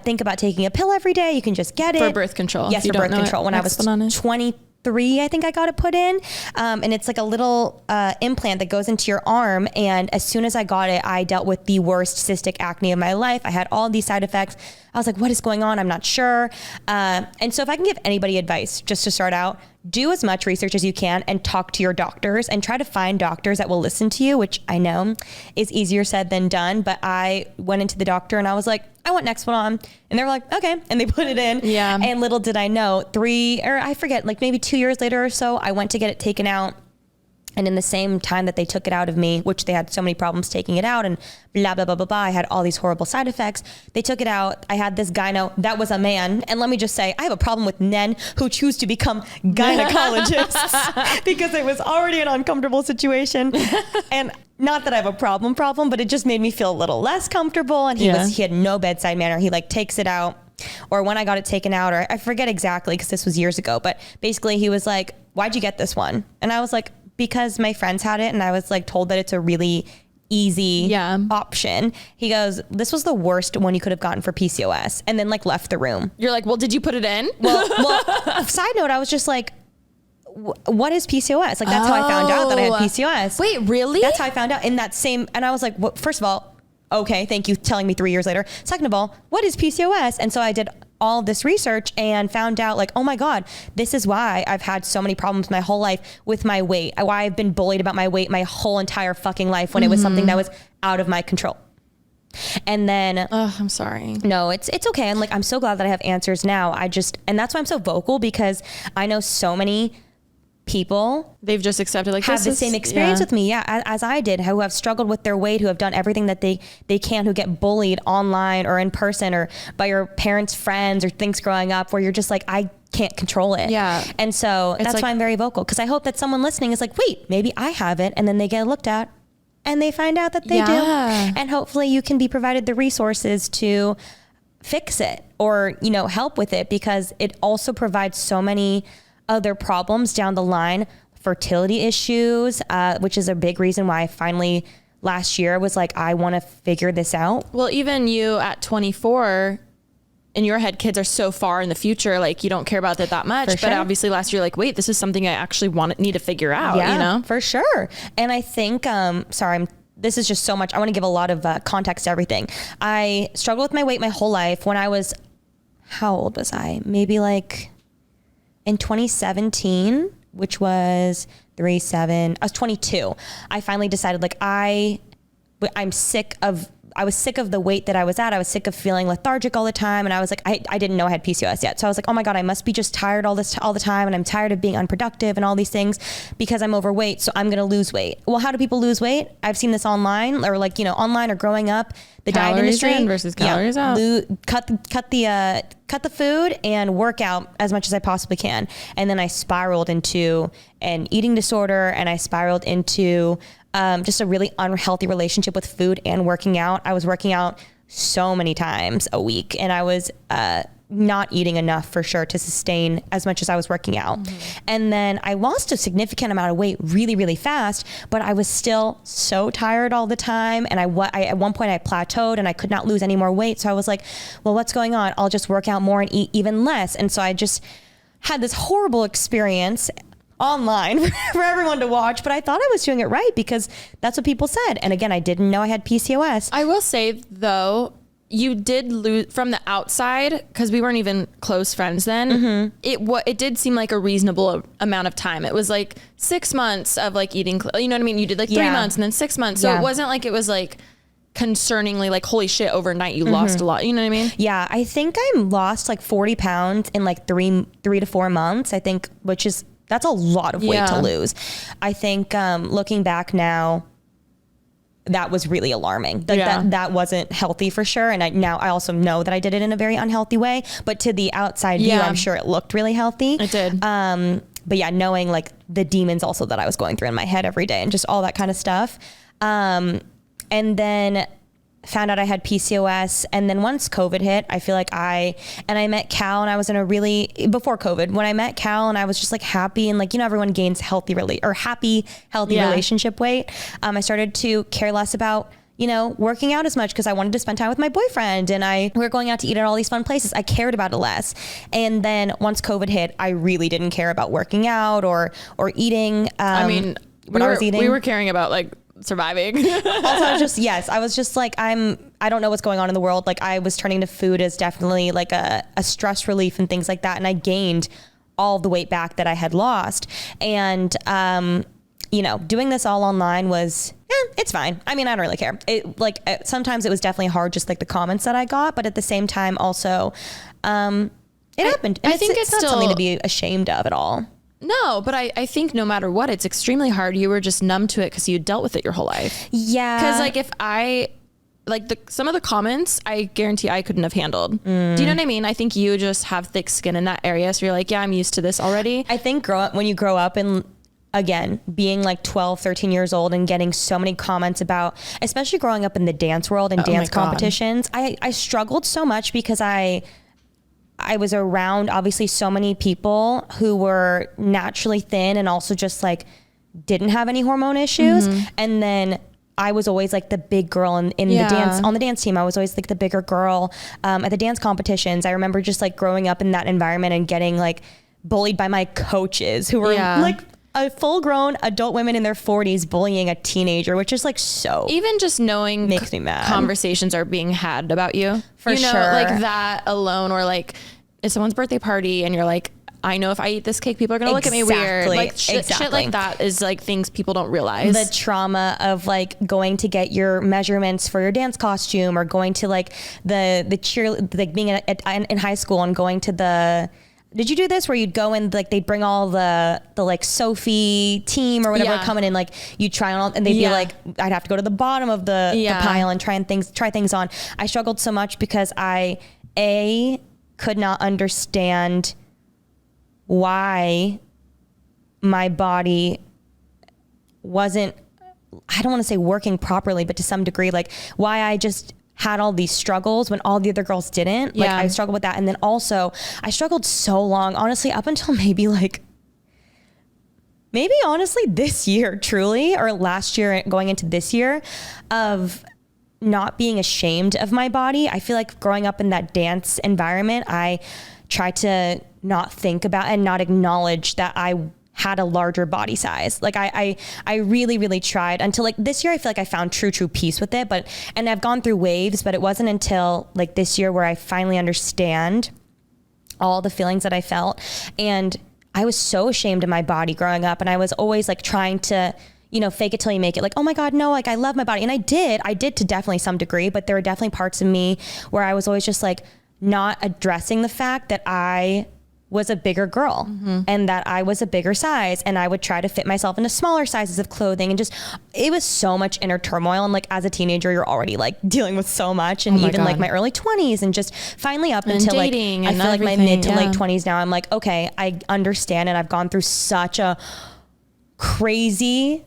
think about taking a pill every day. You can just get it. For birth control. Yes, for birth control. When I was 23, I think I got it put in. And it's like a little implant that goes into your arm. And as soon as I got it, I dealt with the worst cystic acne of my life. I had all these side effects. I was like, what is going on? I'm not sure. And so if I can give anybody advice just to start out, do as much research as you can and talk to your doctors and try to find doctors that will listen to you, which I know is easier said than done. But I went into the doctor and I was like, I want Nexplanon. And they were like, okay. And they put it in. Yeah. And little did I know, maybe 2 years later or so, I went to get it taken out. And in the same time that they took it out of me, which they had so many problems taking it out and blah, blah, blah, blah, blah, I had all these horrible side effects. They took it out. I had this gyno that was a man. And let me just say, I have a problem with men who choose to become gynecologists because it was already an uncomfortable situation. And not that I have a problem, but it just made me feel a little less comfortable. And he had no bedside manner. He like takes it out. Or when I got it taken out, or I forget exactly because this was years ago, but basically he was like, why'd you get this one? And I was like, because my friends had it and I was like told that it's a really easy option. He goes, this was the worst one you could have gotten for PCOS, and then like left the room. You're like, well, did you put it in? Well, side note, I was just like, what is PCOS? Like, that's how I found out that I had PCOS. Wait, really? That's how I found out in that same, and I was like, well, first of all, okay, thank you telling me 3 years later. Second of all, what is PCOS? And so I did all this research and found out like, oh my God, this is why I've had so many problems my whole life with my weight. Why I've been bullied about my weight my whole entire fucking life when it was something that was out of my control. And then, I'm sorry. No, it's okay. I'm like, I'm so glad that I have answers now. And that's why I'm so vocal, because I know so many people they've just accepted like have the same experience with me, as I did, who have struggled with their weight, who have done everything that they can, who get bullied online or in person or by your parents' friends or things growing up, where you're just like, I can't control it. And so that's like, why I'm very vocal, because I hope that someone listening is like, wait, maybe I have it, and then they get looked at and they find out that they do, and hopefully you can be provided the resources to fix it or help with it, because it also provides so many other problems down the line, fertility issues, which is a big reason why I finally last year was like, I want to figure this out. Well, even you at 24, in your head, kids are so far in the future, like you don't care about that much. But obviously last year, like, wait, this is something I actually need to figure out, for sure. And I think, this is just so much. I want to give a lot of context to everything. I struggled with my weight my whole life. When I was, how old was I? Maybe like in 2017, which was I was 22. I finally decided like I was sick of the weight that I was at. I was sick of feeling lethargic all the time. And I was like, I didn't know I had PCOS yet. So I was like, oh my God, I must be just tired all the time. And I'm tired of being unproductive and all these things because I'm overweight. So I'm going to lose weight. Well, how do people lose weight? I've seen this online or like, online or growing up, the diet industry in versus calories out. Cut the food and work out as much as I possibly can. And then I spiraled into an eating disorder, and I spiraled into just a really unhealthy relationship with food and working out. I was working out so many times a week, and I was not eating enough for sure to sustain as much as I was working out. And then I lost a significant amount of weight really, really fast, but I was still so tired all the time. And I at one point I plateaued and I could not lose any more weight. So I was like, well, what's going on? I'll just work out more and eat even less. And so I just had this horrible experience online for everyone to watch, but I thought I was doing it right because that's what people said. And again, I didn't know I had PCOS. I will say though, you did lose from the outside, because we weren't even close friends then. It did seem like a reasonable amount of time. It was like 6 months of like eating, you know what I mean? You did like 3 months and then 6 months. So it wasn't like it was like concerningly like, holy shit, overnight you lost a lot. You know what I mean? Yeah. I think I lost like 40 pounds in like three to 4 months, I think, that's a lot of weight to lose. I think looking back now, that was really alarming. That wasn't healthy for sure. And I also know that I did it in a very unhealthy way, but to the outside view, I'm sure it looked really healthy. It did. But yeah, knowing like the demons also that I was going through in my head every day and just all that kind of stuff. And then found out I had PCOS. And then once COVID hit, I feel like I met Cal, and I was in before COVID, when I met Cal, and I was just like happy, and like, everyone gains healthy relationship weight. I started to care less about, working out as much because I wanted to spend time with my boyfriend, and we were going out to eat at all these fun places. I cared about it less. And then once COVID hit, I really didn't care about working out or eating. We were caring about like surviving. Also, I was just like, I don't know what's going on in the world. Like, I was turning to food as definitely like a stress relief and things like that. And I gained all the weight back that I had lost. And, doing this all online was, it's fine. I mean, I don't really care. Sometimes it was definitely hard, just like the comments that I got, but at the same time also, it happened. And I think it's not still something to be ashamed of at all. No, but I think no matter what, it's extremely hard. You were just numb to it because you dealt with it your whole life. Yeah. Because like if some of the comments, I guarantee I couldn't have handled. Do you know what I mean? I think you just have thick skin in that area. So you're like, yeah, I'm used to this already. I think when you grow up and again, being like 12, 13 years old and getting so many comments about, especially growing up in the dance world and dance competitions, I struggled so much because I I was around obviously so many people who were naturally thin and also just like didn't have any hormone issues. And then I was always like the big girl in the dance, on the dance team. I was always like the bigger girl at the dance competitions. I remember just like growing up in that environment and getting like bullied by my coaches who were like a full-grown adult women in their 40s bullying a teenager, which is like so even just knowing makes me mad. Conversations are being had about you for you know, sure. like that alone, or like it's someone's birthday party and you're like, I know if I eat this cake, people are gonna look at me weird. Like shit like that is like things people don't realize. The trauma of like going to get your measurements for your dance costume, or going to like the cheer, like being in high school and going to the. Did you do this where you'd go and like they'd bring all the like Sophie team or whatever coming in, like you try on, and they'd be like, I'd have to go to the bottom of the pile and try things on. I struggled so much because I could not understand why my body wasn't, I don't want to say working properly, but to some degree, like why I just had all these struggles when all the other girls didn't. Like I struggled with that. And then also I struggled so long, honestly, up until maybe honestly this year, truly, or last year going into this year, of not being ashamed of my body. I feel like growing up in that dance environment, I tried to not think about and not acknowledge that I had a larger body size. Like I really, really tried until like this year. I feel like I found true peace with it, and I've gone through waves, but it wasn't until like this year where I finally understand all the feelings that I felt. And I was so ashamed of my body growing up. And I was always like trying to, you know, fake it till you make it. Like, oh my God, no, like I love my body. And I did to definitely some degree, but there were definitely parts of me where I was always just like not addressing the fact that I was a bigger girl and that I was a bigger size, and I would try to fit myself into smaller sizes of clothing, and just, it was so much inner turmoil. And like as a teenager, you're already like dealing with so much, and even like my early 20s, and just finally up until like, I feel like my mid to late 20s now, I'm like, okay, I understand. And I've gone through such a crazy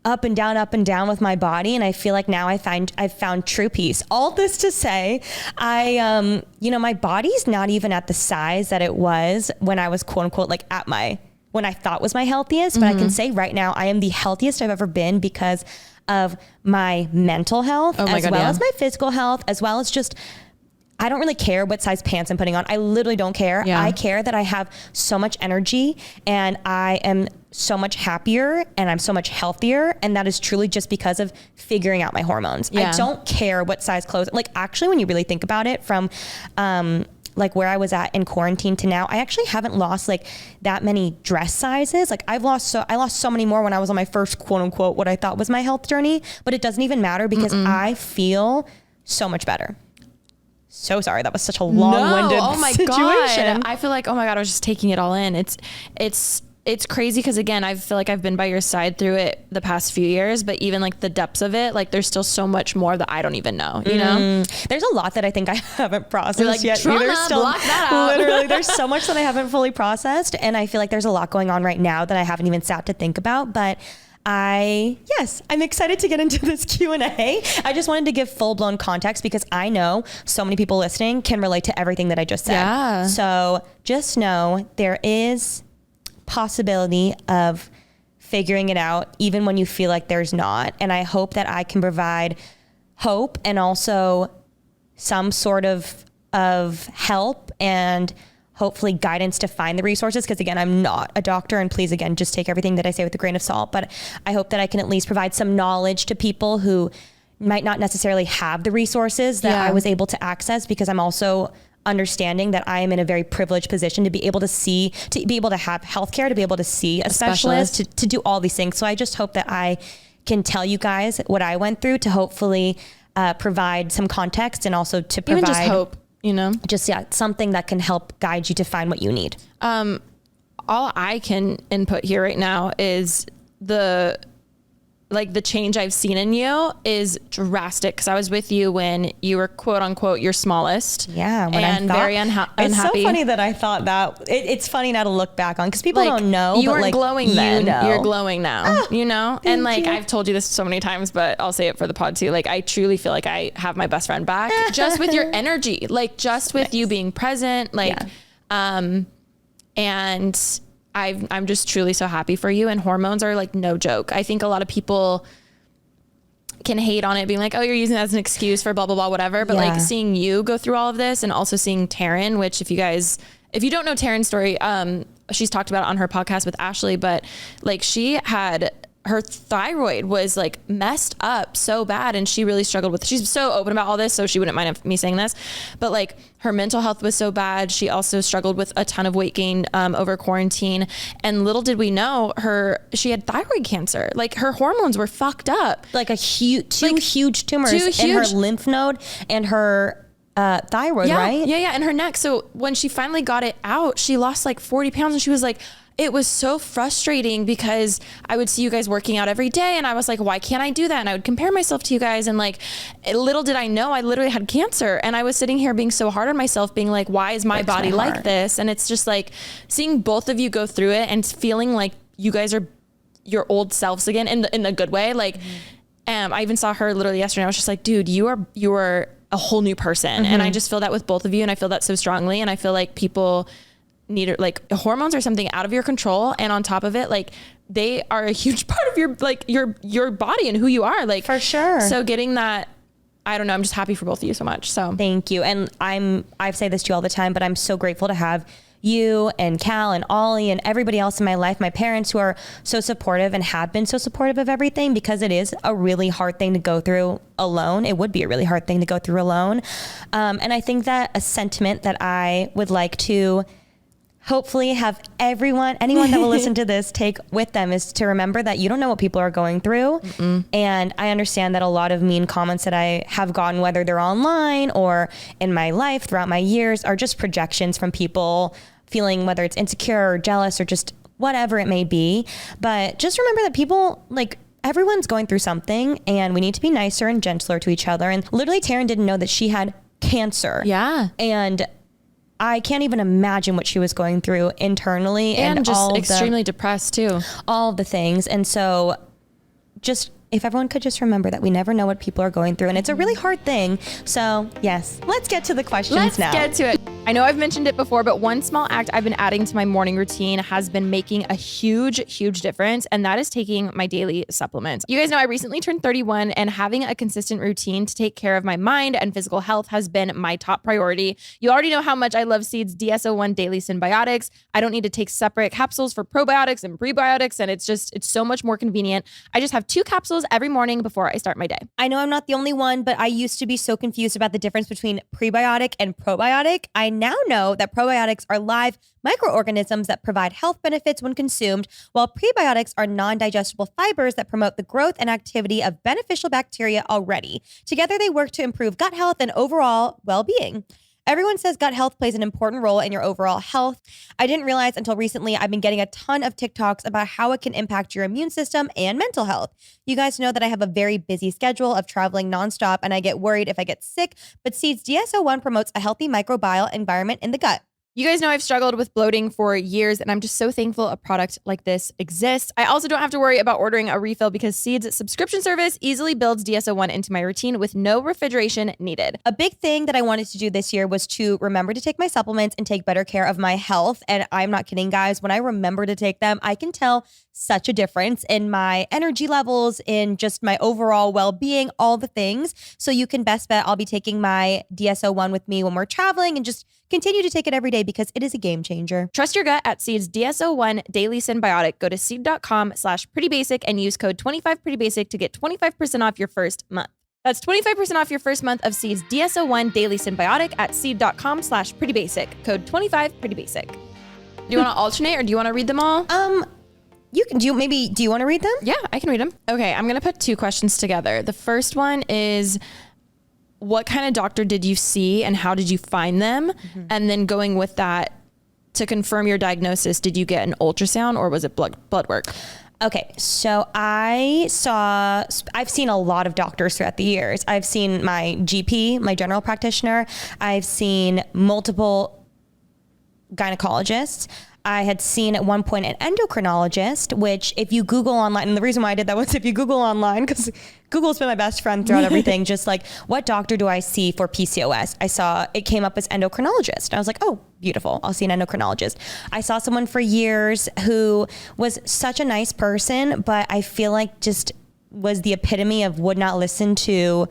up and down with my body. And I feel like now I've found true peace. All this to say, you know, my body's not even at the size that it was when I was quote unquote, like at when I thought was my healthiest, but I can say right now, I am the healthiest I've ever been because of my mental health, as my physical health, as well as just, I don't really care what size pants I'm putting on. I literally don't care. I care that I have so much energy and I am so much happier and I'm so much healthier. And that is truly just because of figuring out my hormones. I don't care what size clothes. Like actually, when you really think about it, from like where I was at in quarantine to now, I actually haven't lost like that many dress sizes. Like I lost so many more when I was on my first quote unquote, what I thought was my health journey, but it doesn't even matter because I feel so much better. So sorry, that was such a long-winded situation. God. I feel like, oh my God, I was just taking it all in. It's crazy because again, I feel like I've been by your side through it the past few years, but even like the depths of it, like there's still so much more that I don't even know, you know? There's a lot that I think I haven't processed yet. Trauma, there's still block that out. Literally, there's so much that I haven't fully processed. And I feel like there's a lot going on right now that I haven't even sat to think about, but I'm excited to get into this Q&A. I just wanted to give full-blown context because I know so many people listening can relate to everything that I just said. Yeah. So just know there is possibility of figuring it out even when you feel like there's not. And I hope that I can provide hope and also some sort of help and hopefully guidance to find the resources. Because again, I'm not a doctor, and please, again, just take everything that I say with a grain of salt. But I hope that I can at least provide some knowledge to people who might not necessarily have the resources that I was able to access, because I'm also understanding that I am in a very privileged position to be able to have healthcare, to be able to see a specialist, to do all these things. So I just hope that I can tell you guys what I went through to hopefully provide some context, and also to provide even just hope. You know, just something that can help guide you to find what you need. All I can input here right now is like the change I've seen in you is drastic. Cause I was with you when you were quote unquote your smallest. Yeah. And very unhappy. It's so funny that I thought that it's funny now to look back on, cause people don't know. You weren't glowing then. You're glowing now, and like, you. I've told you this so many times, but I'll say it for the pod too. Like I truly feel like I have my best friend back just with your energy, like just with you being present, like, and I'm just truly so happy for you. And hormones are like no joke. I think a lot of people can hate on it being like, oh, you're using that as an excuse for blah, blah, blah, whatever. But like seeing you go through all of this and also seeing Taryn, which if you don't know Taryn's story, she's talked about it on her podcast with Ashley, but like her thyroid was like messed up so bad. And she really struggled with, she's so open about all this, so she wouldn't mind me saying this, but like her mental health was so bad. She also struggled with a ton of weight gain over quarantine. And little did we know she had thyroid cancer. Like her hormones were fucked up. Like two huge tumors in her lymph node and her thyroid, right? Yeah. And her neck. So when she finally got it out, she lost like 40 pounds and she was like, it was so frustrating because I would see you guys working out every day and I was like, why can't I do that? And I would compare myself to you guys. And like, little did I know I literally had cancer. And I was sitting here being so hard on myself, being like, why is my body like this? And it's just like seeing both of you go through it and feeling like you guys are your old selves again in the good way. Like, I even saw her literally yesterday. I was just like, dude, you are a whole new person. And I just feel that with both of you. And I feel that so strongly. And I feel like people need it, like the hormones are something out of your control, and on top of it, like they are a huge part of your like your body and who you are, like for sure. So getting that, I don't know, I'm just happy for both of you so much. So thank you. And I say this to you all the time, but I'm so grateful to have you and Cal and Ollie and everybody else in my life, my parents who are so supportive and have been so supportive of everything, because it is a really hard thing to go through alone. It would be a really hard thing to go through alone. And I think that a sentiment that I would like to hopefully have anyone that will listen to this take with them is to remember that you don't know what people are going through. And I understand that a lot of mean comments that I have gotten, whether they're online or in my life throughout my years, are just projections from people feeling, whether it's insecure or jealous or just whatever it may be. But just remember that people, like, everyone's going through something, and we need to be nicer and gentler to each other. And literally Taryn didn't know that she had cancer. Yeah. And I can't even imagine what she was going through internally, and just all extremely depressed too. All of the things. And so just, if everyone could just remember that we never know what people are going through, and it's a really hard thing. So yes, let's get to the questions now. Let's get to it. I know I've mentioned it before, but one small act I've been adding to my morning routine has been making a huge, huge difference. And that is taking my daily supplements. You guys know I recently turned 31, and having a consistent routine to take care of my mind and physical health has been my top priority. You already know how much I love Seed's DS-01 Daily Synbiotics. I don't need to take separate capsules for probiotics and prebiotics. And it's so much more convenient. I just have 2 capsules every morning before I start my day. I know I'm not the only one, but I used to be so confused about the difference between prebiotic and probiotic. I now know that probiotics are live microorganisms that provide health benefits when consumed, while prebiotics are non-digestible fibers that promote the growth and activity of beneficial bacteria already. Together, they work to improve gut health and overall well-being. Everyone says gut health plays an important role in your overall health. I didn't realize until recently I've been getting a ton of TikToks about how it can impact your immune system and mental health. You guys know that I have a very busy schedule of traveling nonstop, and I get worried if I get sick, but Seed's DS-01 promotes a healthy microbial environment in the gut. You guys know I've struggled with bloating for years, and I'm just so thankful a product like this exists. I also don't have to worry about ordering a refill because Seed's subscription service easily builds DS-01 into my routine with no refrigeration needed. A big thing that I wanted to do this year was to remember to take my supplements and take better care of my health. And I'm not kidding, guys. When I remember to take them, I can tell such a difference in my energy levels, in just my overall well-being, all the things. So you can best bet I'll be taking my DS-01 with me when we're traveling, and just continue to take it every day because it is a game changer. Trust your gut at Seed's DS-01 Daily Synbiotic. Go to seed.com/prettybasic and use code 25prettybasic to get 25% off your first month. That's 25% off your first month of Seed's DS-01 Daily Synbiotic at seed.com/prettybasic. Code 25prettybasic. Do you want to alternate, or do you want to read them all? You can do you want to read them? Yeah, I can read them. Okay, I'm going to put 2 questions together. The first one is, what kind of doctor did you see and how did you find them? And then going with that, to confirm your diagnosis, did you get an ultrasound or was it blood work? Okay, so I've seen a lot of doctors throughout the years. I've seen my GP, my general practitioner. I've seen multiple gynecologists. I had seen at one point an endocrinologist, which if you Google online, and the reason why I did that was if you Google online, because Google's been my best friend throughout everything, just like, what doctor do I see for PCOS? I saw it came up as endocrinologist. I was like, oh, beautiful. I'll see an endocrinologist. I saw someone for years who was such a nice person, but I feel like just was the epitome of would not listen to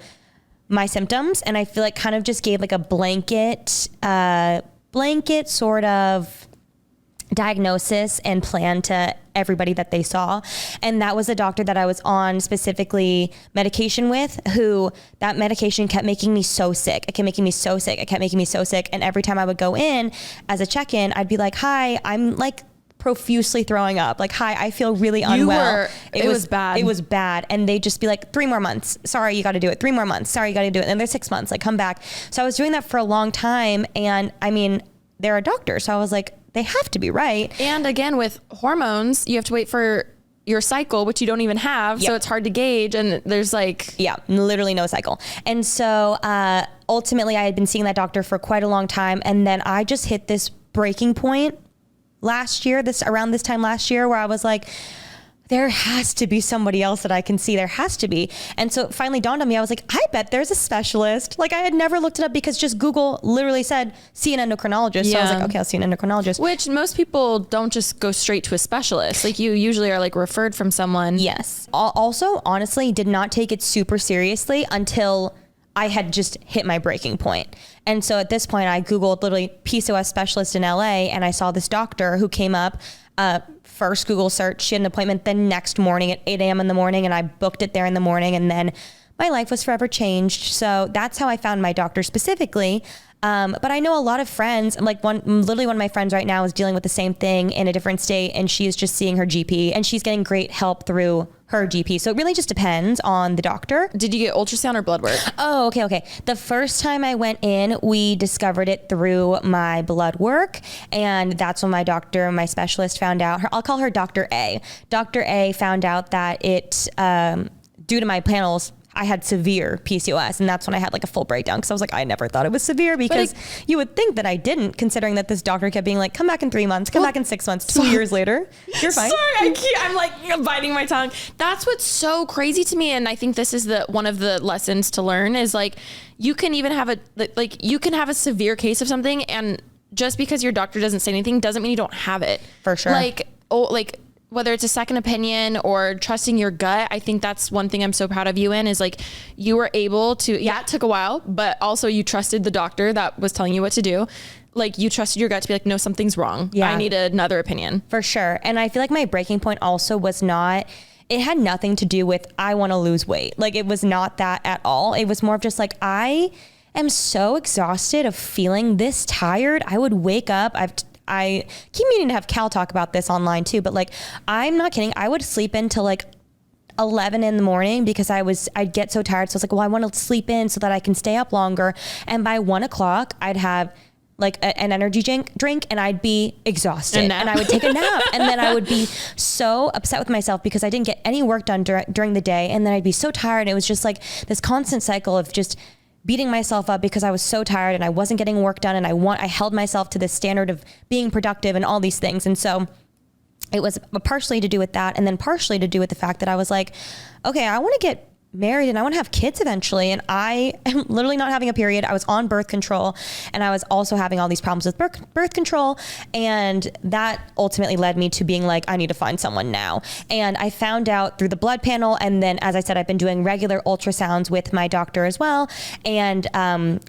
my symptoms. And I feel like kind of just gave like a blanket sort of diagnosis and plan to everybody that they saw. And that was a doctor that I was on specifically medication with, who that medication kept making me so sick. It kept making me so sick. It kept making me so sick. And every time I would go in as a check-in, I'd be like, hi, I'm like profusely throwing up. Like, hi, I feel really unwell. It was bad. It was bad. And they'd just be like, 3 more months. Sorry, you got to do it. 3 more months. Sorry, you got to do it. And they're 6 months. Like, come back. So I was doing that for a long time. And I mean, they're a doctor. So I was like, they have to be right. And again, with hormones, you have to wait for your cycle, which you don't even have. Yep. So it's hard to gauge. And there's like... Yeah, literally no cycle. And so ultimately I had been seeing that doctor for quite a long time. And then I just hit this breaking point around this time last year, where I was like, there has to be somebody else that I can see. There has to be. And so it finally dawned on me. I was like, I bet there's a specialist. Like, I had never looked it up because just Google literally said, see an endocrinologist. Yeah. So I was like, okay, I'll see an endocrinologist. Which most people don't just go straight to a specialist. Like, you usually are like referred from someone. Yes. Also, honestly, did not take it super seriously until I had just hit my breaking point. And so at this point I Googled literally PCOS specialist in LA, and I saw this doctor who came up, first Google search. She had an appointment the next morning at 8 a.m. in the morning, and I booked it there in the morning, and then my life was forever changed. So that's how I found my doctor specifically. But I know a lot of friends, like literally one of my friends right now is dealing with the same thing in a different state, and she is just seeing her GP, and she's getting great help through her GP. So it really just depends on the doctor. Did you get ultrasound or blood work? Oh, okay. The first time I went in, we discovered it through my blood work. And that's when my doctor, my specialist found out, I'll call her Dr. A. Dr. A found out that it, due to my panels, I had severe PCOS, and that's when I had like a full breakdown, because I was like, I never thought it was severe, because you would think that I didn't, considering that this doctor kept being like, come back in 3 months, come back in 6 months, 2 years later, you're fine. Sorry, I'm like biting my tongue. That's what's so crazy to me, and I think this is one of the lessons to learn is like, you can even have a severe case of something, and just because your doctor doesn't say anything doesn't mean you don't have it. For sure. Whether it's a second opinion or trusting your gut, I think that's one thing I'm so proud of you in, is like, you were able to, it took a while, but also you trusted the doctor that was telling you what to do. Like, you trusted your gut to be like, no, something's wrong. Yeah. I need another opinion. For sure. And I feel like my breaking point also was not, it had nothing to do with, I want to lose weight. Like, it was not that at all. It was more of just like, I am so exhausted of feeling this tired. I would wake up, I keep meaning to have Cal talk about this online too, but like, I'm not kidding. I would sleep until like 11 in the morning because I'd get so tired. So I was like, well, I want to sleep in so that I can stay up longer. And by 1 o'clock, I'd have like an energy drink, and I'd be exhausted, and I would take a nap. And then I would be so upset with myself because I didn't get any work done during the day. And then I'd be so tired. It was just like this constant cycle of just beating myself up because I was so tired and I wasn't getting work done, and I held myself to this standard of being productive and all these things. And so it was partially to do with that, and then partially to do with the fact that I was like, okay, I want to get married and I want to have kids eventually, and I am literally not having a period. I was on birth control, and I was also having all these problems with birth control, and that ultimately led me to being like, I need to find someone now. And I found out through the blood panel, and then, as I said, I've been doing regular ultrasounds with my doctor as well, and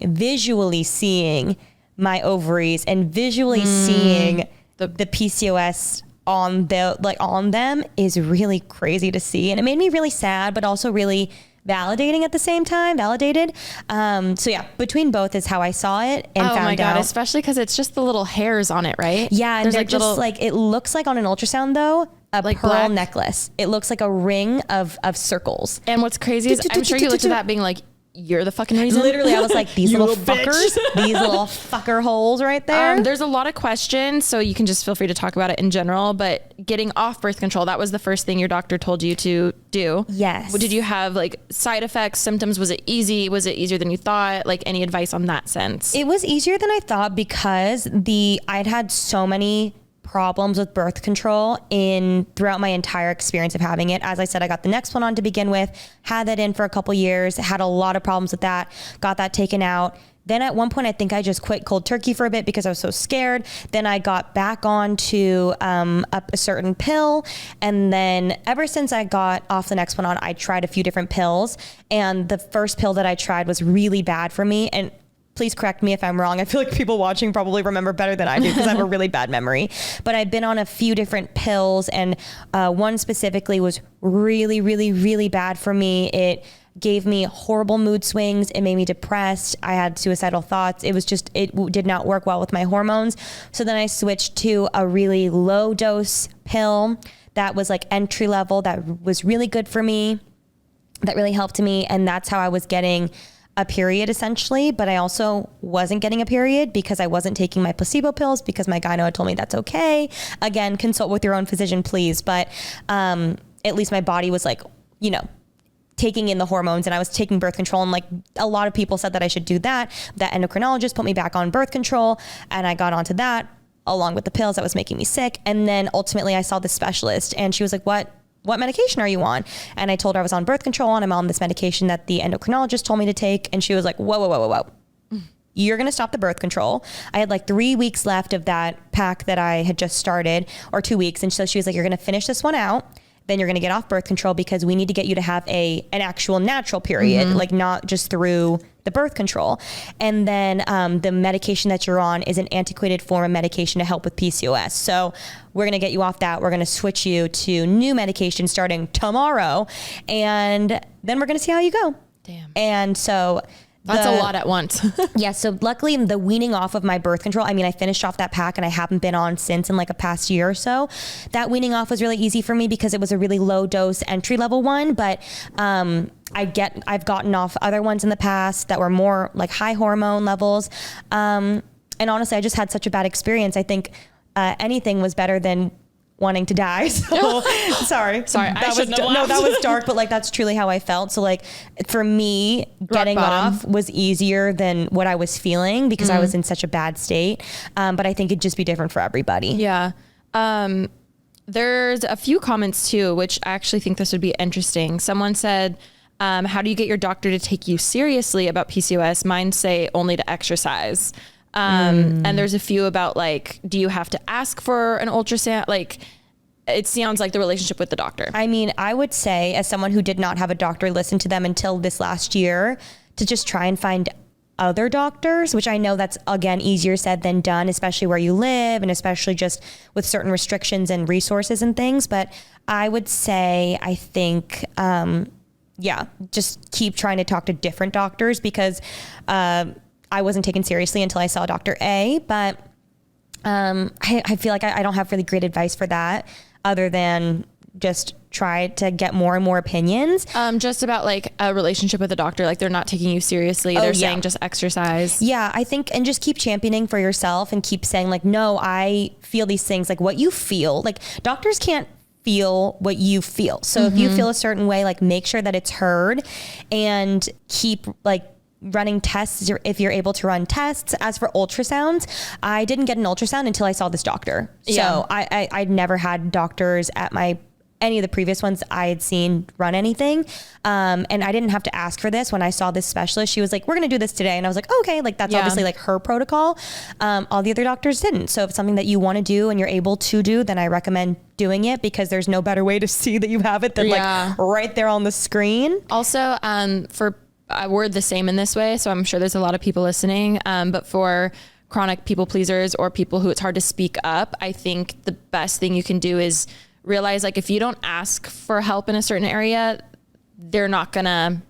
visually seeing my ovaries and visually seeing the PCOS on them is really crazy to see. And it made me really sad, but also really validating at the same time, So yeah, between both is how I saw it and found out. Oh my God, especially because it's just the little hairs on it, right? Yeah, and they're like just like, it looks like on an ultrasound though, a like pearl black necklace. It looks like a ring of circles. And what's crazy is I'm sure you looked at that being like, you're the fucking reason. Literally, I was like, these You little bitch. fuckers, these little fucker holes right there. There's a lot of questions, so you can just feel free to talk about it in general, but getting off birth control, that was the first thing your doctor told you to do. Yes. Did you have like side effects, symptoms? Was it easy? Was it easier than you thought? Like any advice on that sense? It was easier than I thought because I'd had so many problems with birth control throughout my entire experience of having it. As I said, I got the next one on to begin with, had that in for a couple years, had a lot of problems with that, got that taken out. Then at one point, I think I just quit cold turkey for a bit because I was so scared. Then I got back onto a certain pill. And then ever since I got off the next one on, I tried a few different pills. And the first pill that I tried was really bad for me. And please correct me if I'm wrong. I feel like people watching probably remember better than I do because I have a really bad memory. But I've been on a few different pills, and one specifically was really, really, really bad for me. It gave me horrible mood swings. It made me depressed. I had suicidal thoughts. It did not work well with my hormones. So then I switched to a really low dose pill that was like entry level, that was really good for me, that really helped me. And that's how I was getting a period essentially, but I also wasn't getting a period because I wasn't taking my placebo pills because my gyno had told me that's okay. Again, consult with your own physician, please. But at least my body was like, taking in the hormones, and I was taking birth control, and like a lot of people said that I should do that. That endocrinologist put me back on birth control, and I got onto that along with the pills that was making me sick. And then ultimately I saw this specialist, and she was like, what medication are you on? And I told her I was on birth control and I'm on this medication that the endocrinologist told me to take. And she was like, whoa. You're going to stop the birth control. I had like 3 weeks left of that pack that I had just started, or 2 weeks. And so she was like, you're going to finish this one out. Then you're going to get off birth control because we need to get you to have an actual natural period, like not just through the birth control. And then the medication that you're on is an antiquated form of medication to help with PCOS. So we're going to get you off that. We're going to switch you to new medication starting tomorrow. And then we're going to see how you go. Damn. And so that's a lot at once. Yeah. So luckily the weaning off of my birth control, I mean, I finished off that pack and I haven't been on since in like a past year or so. That weaning off was really easy for me because it was a really low dose entry level one. But I've gotten off other ones in the past that were more like high hormone levels. And honestly, I just had such a bad experience. I think anything was better than wanting to die. So sorry. That was dark, but like, that's truly how I felt. So like for me, getting off was easier than what I was feeling because I was in such a bad state. But I think it'd just be different for everybody. Yeah. There's a few comments too, which I actually think this would be interesting. Someone said, how do you get your doctor to take you seriously about PCOS? Mine say only to exercise. And there's a few about like, do you have to ask for an ultrasound? Like, it sounds like the relationship with the doctor. I mean, I would say as someone who did not have a doctor listen to them until this last year, to just try and find other doctors, which I know that's again, easier said than done, especially where you live and especially just with certain restrictions and resources and things. But I would say, I think, just keep trying to talk to different doctors because, I wasn't taken seriously until I saw Dr. A, but I feel like I don't have really great advice for that other than just try to get more and more opinions. Just about like a relationship with a doctor, like they're not taking you seriously. They're saying just exercise. Yeah, I think, and just keep championing for yourself and keep saying like, no, I feel these things, like what you feel. Like doctors can't feel what you feel. So if you feel a certain way, like make sure that it's heard and keep like running tests if you're able to run tests. As for ultrasounds, I didn't get an ultrasound until I saw this doctor. So I'd never had doctors at any of the previous ones I had seen run anything. And I didn't have to ask for this. When I saw this specialist, she was like, we're going to do this today. And I was like, oh, okay. Like that's obviously like her protocol. All the other doctors didn't. So if it's something that you want to do and you're able to do, then I recommend doing it because there's no better way to see that you have it than like right there on the screen. Also, we're the same in this way. So I'm sure there's a lot of people listening. But for chronic people pleasers or people who it's hard to speak up, I think the best thing you can do is realize like if you don't ask for help in a certain area, they're not gonna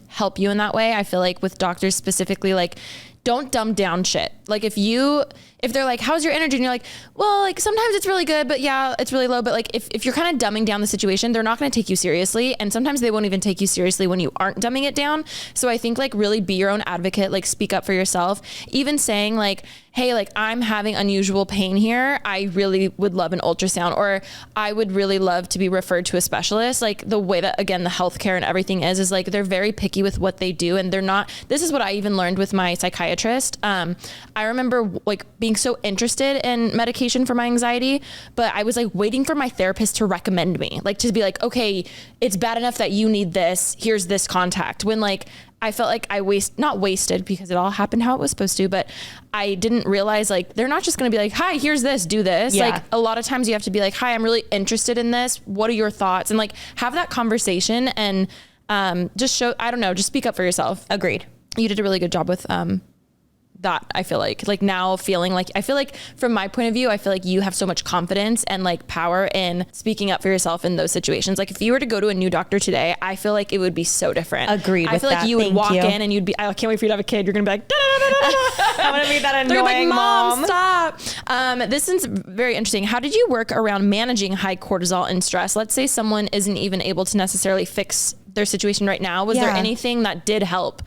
help you in that way. I feel like with doctors specifically, like don't dumb down shit. Like if you if they're like, how's your energy? And you're like, well, like sometimes it's really good, but yeah, it's really low. But like if you're kind of dumbing down the situation, they're not going to take you seriously. And sometimes they won't even take you seriously when you aren't dumbing it down. So I think like really be your own advocate, like speak up for yourself, even saying like, hey, like I'm having unusual pain here. I really would love an ultrasound, or I would really love to be referred to a specialist. Like the way that, again, the healthcare and everything is like, they're very picky with what they do. And they're not, this is what I even learned with my psychiatrist. I remember like being so interested in medication for my anxiety, but I was like waiting for my therapist to recommend me, like to be like, okay, it's bad enough that you need this, here's this contact. When like, I felt like I not wasted because it all happened how it was supposed to, but I didn't realize like, they're not just going to be like, hi, here's this, do this. Yeah. Like a lot of times you have to be like, hi, I'm really interested in this. What are your thoughts? And like have that conversation and just show, I don't know, just speak up for yourself. Agreed. You did a really good job with that. I feel like now feeling like, I feel like from my point of view, I feel like you have so much confidence and like power in speaking up for yourself in those situations. Like if you were to go to a new doctor today, I feel like it would be so different. Agreed. I feel like you would walk in and you'd be, I can't wait for you to have a kid. You're going to be like, I'm going to be that annoying like, mom. Stop. This is very interesting. How did you work around managing high cortisol and stress? Let's say someone isn't even able to necessarily fix their situation right now. Was there anything that did help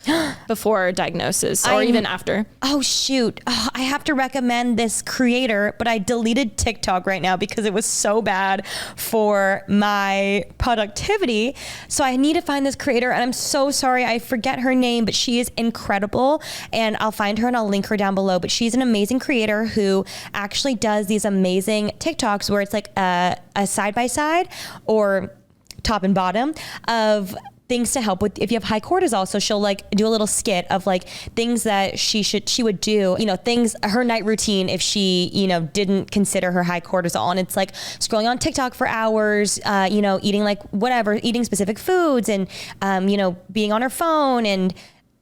before diagnosis or even after? Oh shoot. Oh, I have to recommend this creator, but I deleted TikTok right now because it was so bad for my productivity. So I need to find this creator, and I'm so sorry. I forget her name, but she is incredible, and I'll find her and I'll link her down below. But she's an amazing creator who actually does these amazing TikToks where it's like a side-by-side or top and bottom of things to help with if you have high cortisol. So she'll like do a little skit of like things that she would do, you know, things, her night routine if she, you know, didn't consider her high cortisol. And it's like scrolling on TikTok for hours, you know, eating like whatever, eating specific foods and, you know, being on her phone and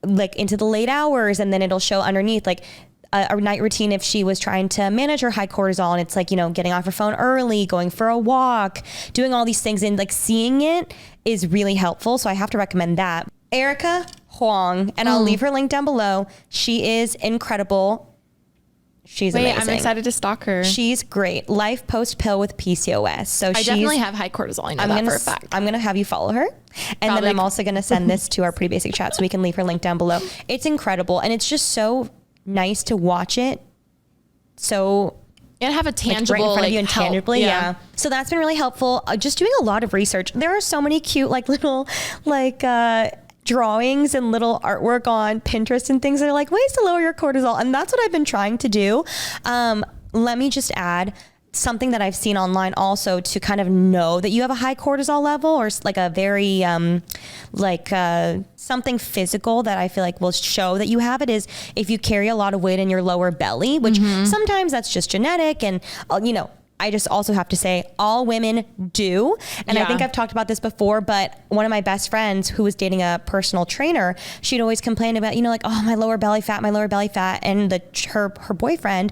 like into the late hours. And then it'll show underneath like a night routine if she was trying to manage her high cortisol, and it's like, you know, getting off her phone early, going for a walk, doing all these things, and like seeing it is really helpful. So I have to recommend that. Erica Huang, and I'll leave her link down below. She is incredible. She's amazing. I'm excited to stalk her. She's great. Life post pill with PCOS. So I definitely have high cortisol. I know that for a fact. I'm going to have you follow her. And then I'm also going to send this to our Pretty Basic chat so we can leave her link down below. It's incredible. And it's just so nice to watch it. So and have a tangible, right in front like, of you and tangibly, yeah. So that's been really helpful. Just doing a lot of research. There are so many cute, like little, like drawings and little artwork on Pinterest and things that are like ways to lower your cortisol, and that's what I've been trying to do. Let me just add something that I've seen online also to kind of know that you have a high cortisol level, or like a very something physical that I feel like will show that you have it is if you carry a lot of weight in your lower belly, which sometimes that's just genetic, and you know, I just also have to say all women do. And I think I've talked about this before, but one of my best friends who was dating a personal trainer, she'd always complain about, you know, like, oh, my lower belly fat. And her boyfriend,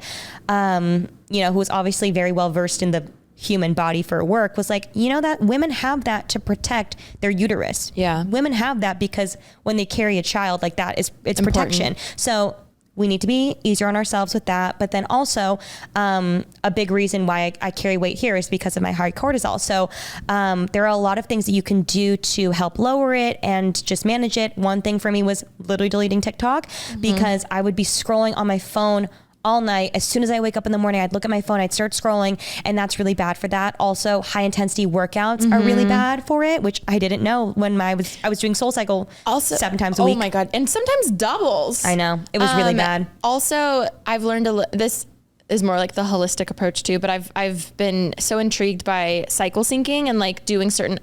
you know, who was obviously very well versed in the human body for work, was like, you know, that women have that to protect their uterus. Yeah. Women have that because when they carry a child like that, it's protection. So we need to be easier on ourselves with that. But then also a big reason why I carry weight here is because of my high cortisol. So there are a lot of things that you can do to help lower it and just manage it. One thing for me was literally deleting TikTok because I would be scrolling on my phone all night. As soon as I wake up in the morning, I'd look at my phone, I'd start scrolling, and that's really bad for that. Also, high intensity workouts are really bad for it, which I didn't know when I was doing SoulCycle also 7 times a week. Oh my God. And sometimes doubles. I know. It was really bad. Also, I've learned this is more like the holistic approach too, but I've been so intrigued by cycle syncing and like doing certain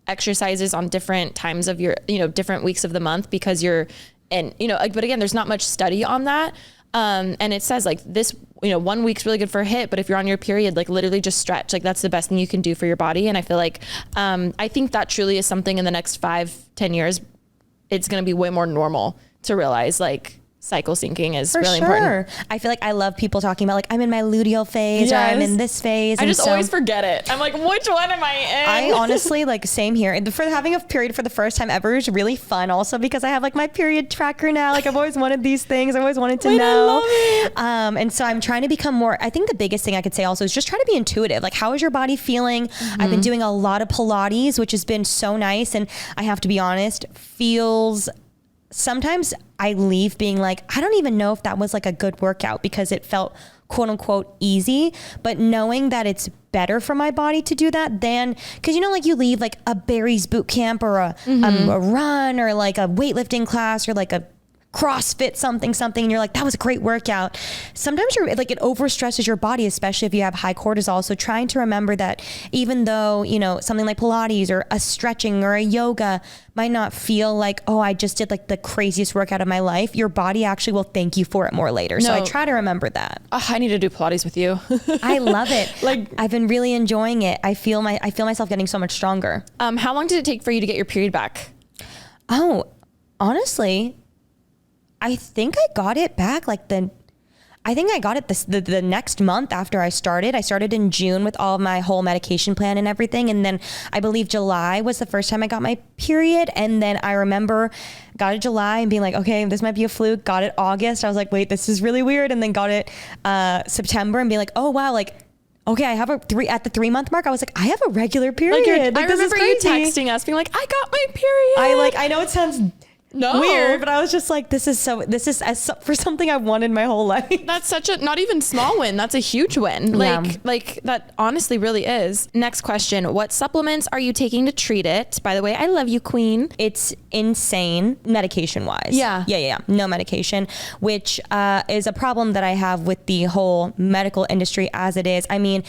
exercises on different times of your, you know, different weeks of the month, because you're, and you know, like, but again, there's not much study on that. And it says like this, you know, 1 week's really good for a HIIT, but if you're on your period, like literally just stretch, like that's the best thing you can do for your body. And I feel like, I think that truly is something in the next 5-10 years, it's going to be way more normal to realize like cycle syncing is really important. I feel like I love people talking about like, I'm in my luteal phase or I'm in this phase. I just always forget it. I'm like, which one am I in? I honestly, like, same here. And for having a period for the first time ever is really fun also because I have like my period tracker now. Like I've always wanted these things. I've always wanted to know. I love it. And so I'm trying to become more, I think the biggest thing I could say also is just try to be intuitive. Like, how is your body feeling? I've been doing a lot of Pilates, which has been so nice. And I have to be honest, sometimes I leave being like, I don't even know if that was like a good workout because it felt quote unquote easy, but knowing that it's better for my body to do that than, cause you know, like you leave like a Barry's boot camp or a run or like a weightlifting class or like a CrossFit something and you're like, that was a great workout. Sometimes you're like, it overstresses your body, especially if you have high cortisol. So trying to remember that even though, you know, something like Pilates or a stretching or a yoga might not feel like, oh, I just did like the craziest workout of my life, your body actually will thank you for it more later. So I try to remember that. I need to do Pilates with you. I love it. Like I've been really enjoying it. I feel myself getting so much stronger. How long did it take for you to get your period back? Oh, honestly, I think I got it back the next month after I started. I started in June with all of my whole medication plan and everything. And then I believe July was the first time I got my period. And then I remember got it July and being like, okay, this might be a fluke. Got it August. I was like, wait, this is really weird. And then got it September and being like, oh wow, like, okay, I have at the 3 month mark. I was like, I have a regular period. I remember you texting us being like, I got my period. I know it sounds weird, but I was just like, this is for something I wanted my whole life. That's such a not even small win. That's a huge win. Like that honestly really is. Next question. What supplements are you taking to treat it? By the way, I love you, queen. It's insane medication wise. Yeah. No medication, which is a problem that I have with the whole medical industry as it is. I mean,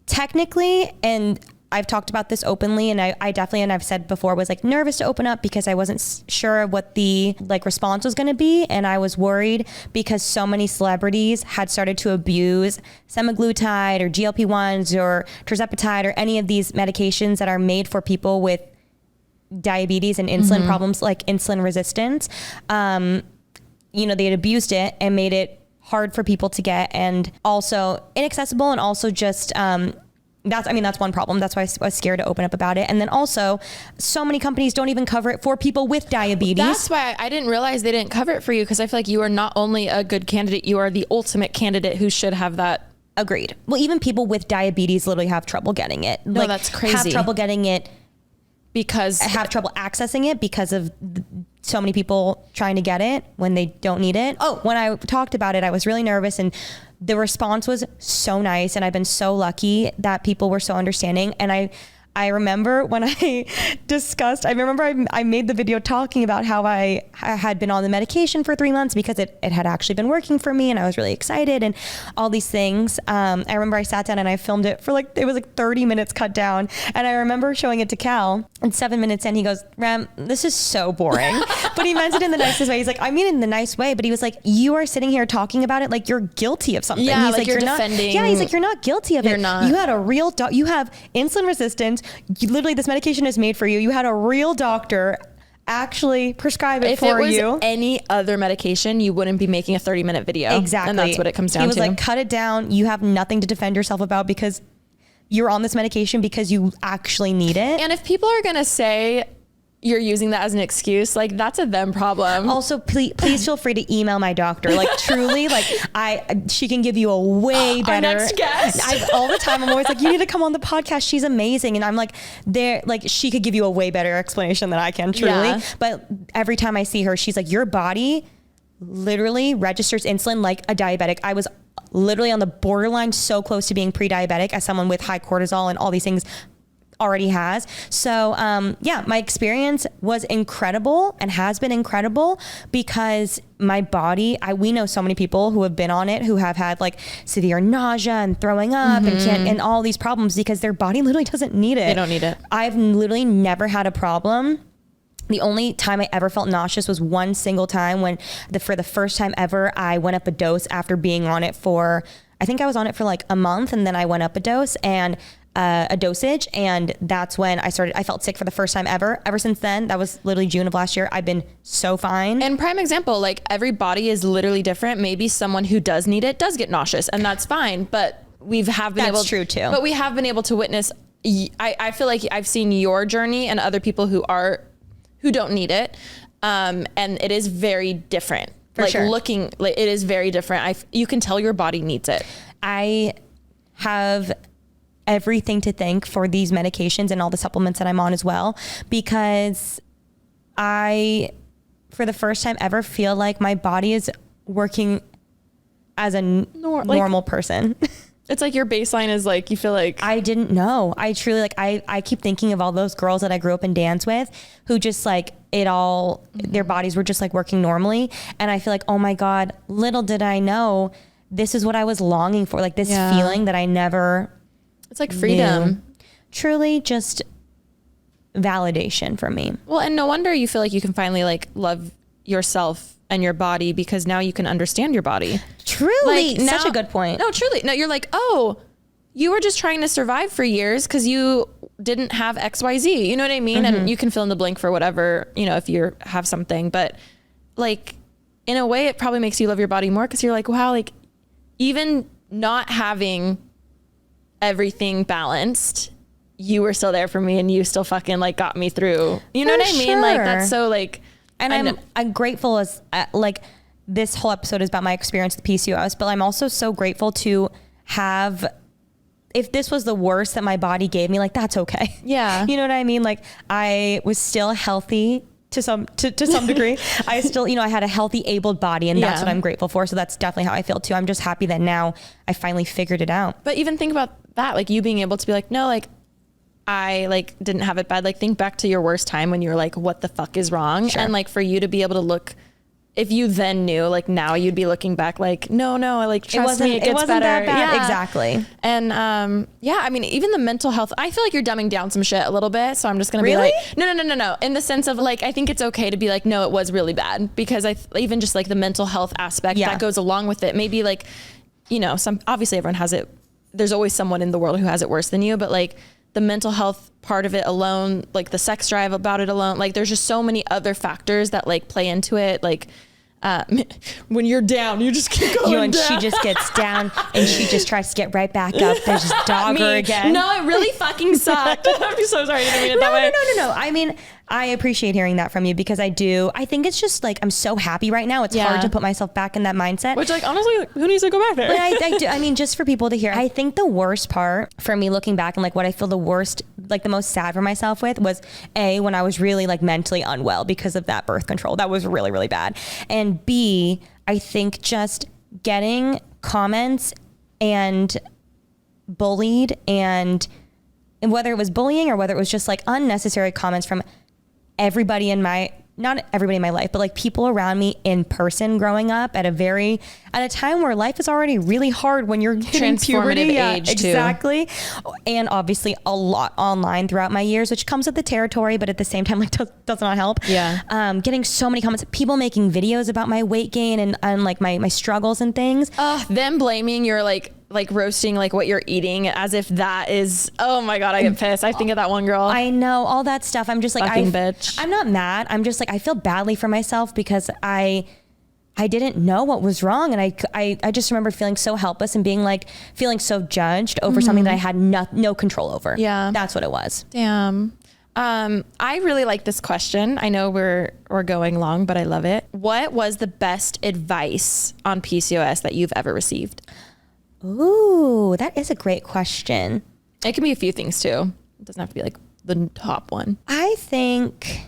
technically, and I've talked about this openly, and I definitely, and I've said before, was like nervous to open up because I wasn't sure what the like response was going to be. And I was worried because so many celebrities had started to abuse semaglutide or GLP-1s or tirzepatide or any of these medications that are made for people with diabetes and insulin problems like insulin resistance. You know, they had abused it and made it hard for people to get and also inaccessible and also just, that's one problem. That's why I was scared to open up about it. And then also so many companies don't even cover it for people with diabetes. That's why I didn't realize they didn't cover it for you. Cause I feel like you are not only a good candidate, you are the ultimate candidate who should have that. Agreed. Well, even people with diabetes literally have trouble getting it. No, like, that's crazy. Have trouble getting it because have trouble accessing it because of so many people trying to get it when they don't need it. Oh, when I talked about it, I was really nervous and the response was so nice. And I've been so lucky that people were so understanding. And I remember when I made the video talking about how I had been on the medication for 3 months because it had actually been working for me and I was really excited and all these things. I remember I sat down and I filmed it for it was 30 minutes cut down. And I remember showing it to Cal and 7 minutes in, he goes, Rem, this is so boring. But he meant it in the nicest way. He's like, I mean it in the nice way, but he was like, you are sitting here talking about it like you're guilty of something. Yeah, he's like you're defending. He's like, you're not guilty of it. You're not. You had a real you have insulin resistance. Literally, this medication is made for you. You had a real doctor actually prescribe it for you. If it was any other medication, you wouldn't be making a 30-minute video. Exactly. And that's what it comes down to. He was like, cut it down. You have nothing to defend yourself about because you're on this medication because you actually need it. And if people are going to say you're using that as an excuse, like that's a them problem. Also, please feel free to email my doctor. Like truly, like she can give you a way better. Our next guest. All the time, I'm always like, you need to come on the podcast. She's amazing. And I'm like, she could give you a way better explanation than I can truly. Yeah. But every time I see her, she's like, your body literally registers insulin like a diabetic. I was literally on the borderline, so close to being pre-diabetic as someone with high cortisol and all these things already has. So my experience was incredible and has been incredible because my body, we know so many people who have been on it who have had like severe nausea and throwing up and all these problems because their body literally doesn't need it. They don't need it. I've literally never had a problem. The only time I ever felt nauseous was one single time when for the first time ever, I went up a dose after being on it I think I was on it for like a month and then I went up a dose and a dosage. And that's when I felt sick for the first time ever since then. That was literally June of last year. I've been so fine. And prime example, like every body is literally different. Maybe someone who does need it does get nauseous, and that's fine. But that's true too. But we have been able to witness, I feel like I've seen your journey and other people who don't need it. And it is very different. For sure. It is very different. You can tell your body needs it. I have everything to thank for these medications and all the supplements that I'm on as well, because I, for the first time ever, feel like my body is working as a normal person. It's like your baseline is like, you feel like... I didn't know. I truly, like, I keep thinking of all those girls that I grew up in dance with who just like their bodies were just like working normally. And I feel like, oh my God, little did I know this is what I was longing for. Like this feeling that I never... It's like freedom. Knew. Truly just validation for me. Well, and no wonder you feel like you can finally like love yourself and your body, because now you can understand your body. Truly. Like, such a good point. No, truly. No, you're like, oh, you were just trying to survive for years because you didn't have XYZ. You know what I mean? And you can fill in the blank for whatever, if you have something. But like, in a way, it probably makes you love your body more, because you're like, wow, like even not having everything balanced, you were still there for me, and you still fucking like got me through. You know what I mean? Like that's so like... And I'm grateful as like this whole episode is about my experience with PCOS, but I'm also so grateful to have, if this was the worst that my body gave me, like that's okay. Yeah. You know what I mean? Like I was still healthy to some degree. I still, I had a healthy, abled body, and that's what I'm grateful for. So that's definitely how I feel too. I'm just happy that now I finally figured it out. But even think about that, like you being able to be like, no, like I like didn't have it bad. Like think back to your worst time when you were like, what the fuck is wrong? Sure. And like for you to be able to look, if you then knew, like now you'd be looking back like, no, like trust me, it gets better. That bad. Yeah, exactly. And I mean, even the mental health, I feel like you're dumbing down some shit a little bit. So I'm just gonna be like, no. In the sense of like, I think it's okay to be like, no, it was really bad, because even just like the mental health aspect that goes along with it. Maybe like, obviously everyone has it. There's always someone in the world who has it worse than you, but like the mental health part of it alone, like the sex drive about it alone, like there's just so many other factors that like play into it. Like when you're down, you just keep going down. She just gets down and she just tries to get right back up. There's just dog her again. No, it really fucking sucked. I'm so sorry. I didn't mean it that way. No. I mean, I appreciate hearing that from you, because I think it's just like, I'm so happy right now. It's hard to put myself back in that mindset. Which like, honestly, who needs to go back there? But I do. I mean, just for people to hear, I think the worst part for me looking back and like what I feel the worst, like the most sad for myself with was when I was really like mentally unwell because of that birth control. That was really, really bad. And B, I think just getting comments and bullied, and whether it was bullying or whether it was just like unnecessary comments from everybody not everybody in my life, but like people around me in person growing up at a time where life is already really hard when you're hitting puberty. Age exactly. Too. And obviously a lot online throughout my years, which comes with the territory, but at the same time, like does not help. Yeah. Getting so many comments, people making videos about my weight gain and like my struggles and things. Them blaming your like roasting like what you're eating as if that is, oh my God, I get pissed. I think of that one girl. I know all that stuff. I'm just like, bitch. I'm not mad. I'm just like, I feel badly for myself because I didn't know what was wrong. And I just remember feeling so helpless and feeling so judged over something that I had no control over. Yeah. That's what it was. Damn. I really like this question. I know we're going long, but I love it. What was the best advice on PCOS that you've ever received? Ooh, that is a great question. It can be a few things too. It doesn't have to be like the top one. I think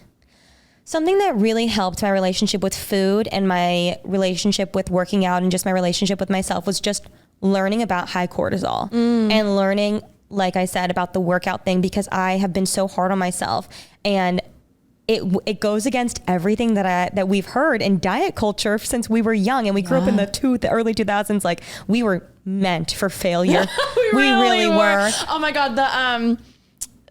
something that really helped my relationship with food and my relationship with working out and just my relationship with myself was just learning about high cortisol and learning, like I said, about the workout thing, because I have been so hard on myself, and it goes against everything that we've heard in diet culture since we were young, and we grew up in the early 2000s. Like we were meant for failure. we really were. Oh my God.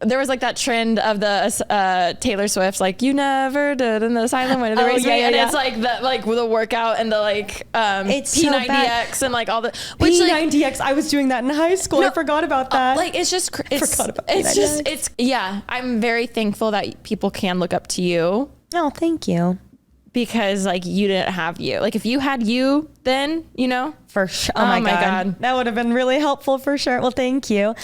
there was like that trend of the Taylor Swift, like you never did in the silent winter. It's like the like with the workout and the like it's P90X so and like all the P90X. I was doing that in high school. I forgot about that. Like it's just it's I'm very thankful that people can look up to you. Oh, thank you. Because like you didn't have you. Like if you had you then, you know, for sure. Oh my God. That would have been really helpful for sure. Well, thank you.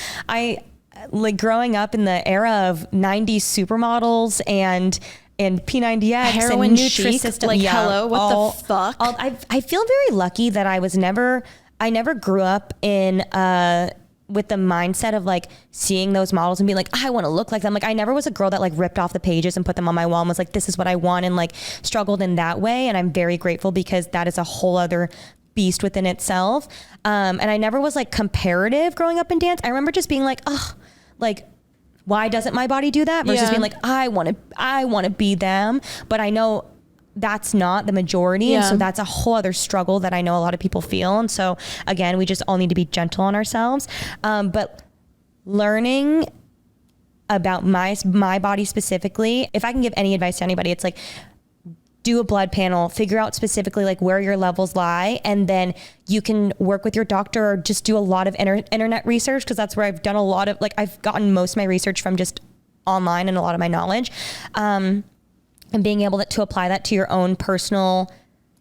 Like growing up in the era of 90s supermodels and P90X heroin and Nutrisystem. Like, hello, what the fuck? I feel very lucky that I never grew up in with the mindset of like seeing those models and being like, I want to look like them. Like I never was a girl that like ripped off the pages and put them on my wall and was like, this is what I want, and like struggled in that way. And I'm very grateful because that is a whole other beast within itself. And I never was like comparative growing up in dance. I remember just being like, oh, like, why doesn't my body do that? Versus being like, I want to be them. But I know that's not the majority. Yeah. And so that's a whole other struggle that I know a lot of people feel. And so again, we just all need to be gentle on ourselves. But learning about my body specifically, if I can give any advice to anybody, it's like, do a blood panel, figure out specifically like where your levels lie, and then you can work with your doctor or just do a lot of internet research, because that's where I've done a lot of, like I've gotten most of my research from just online and a lot of my knowledge, and being able to apply that to your own personal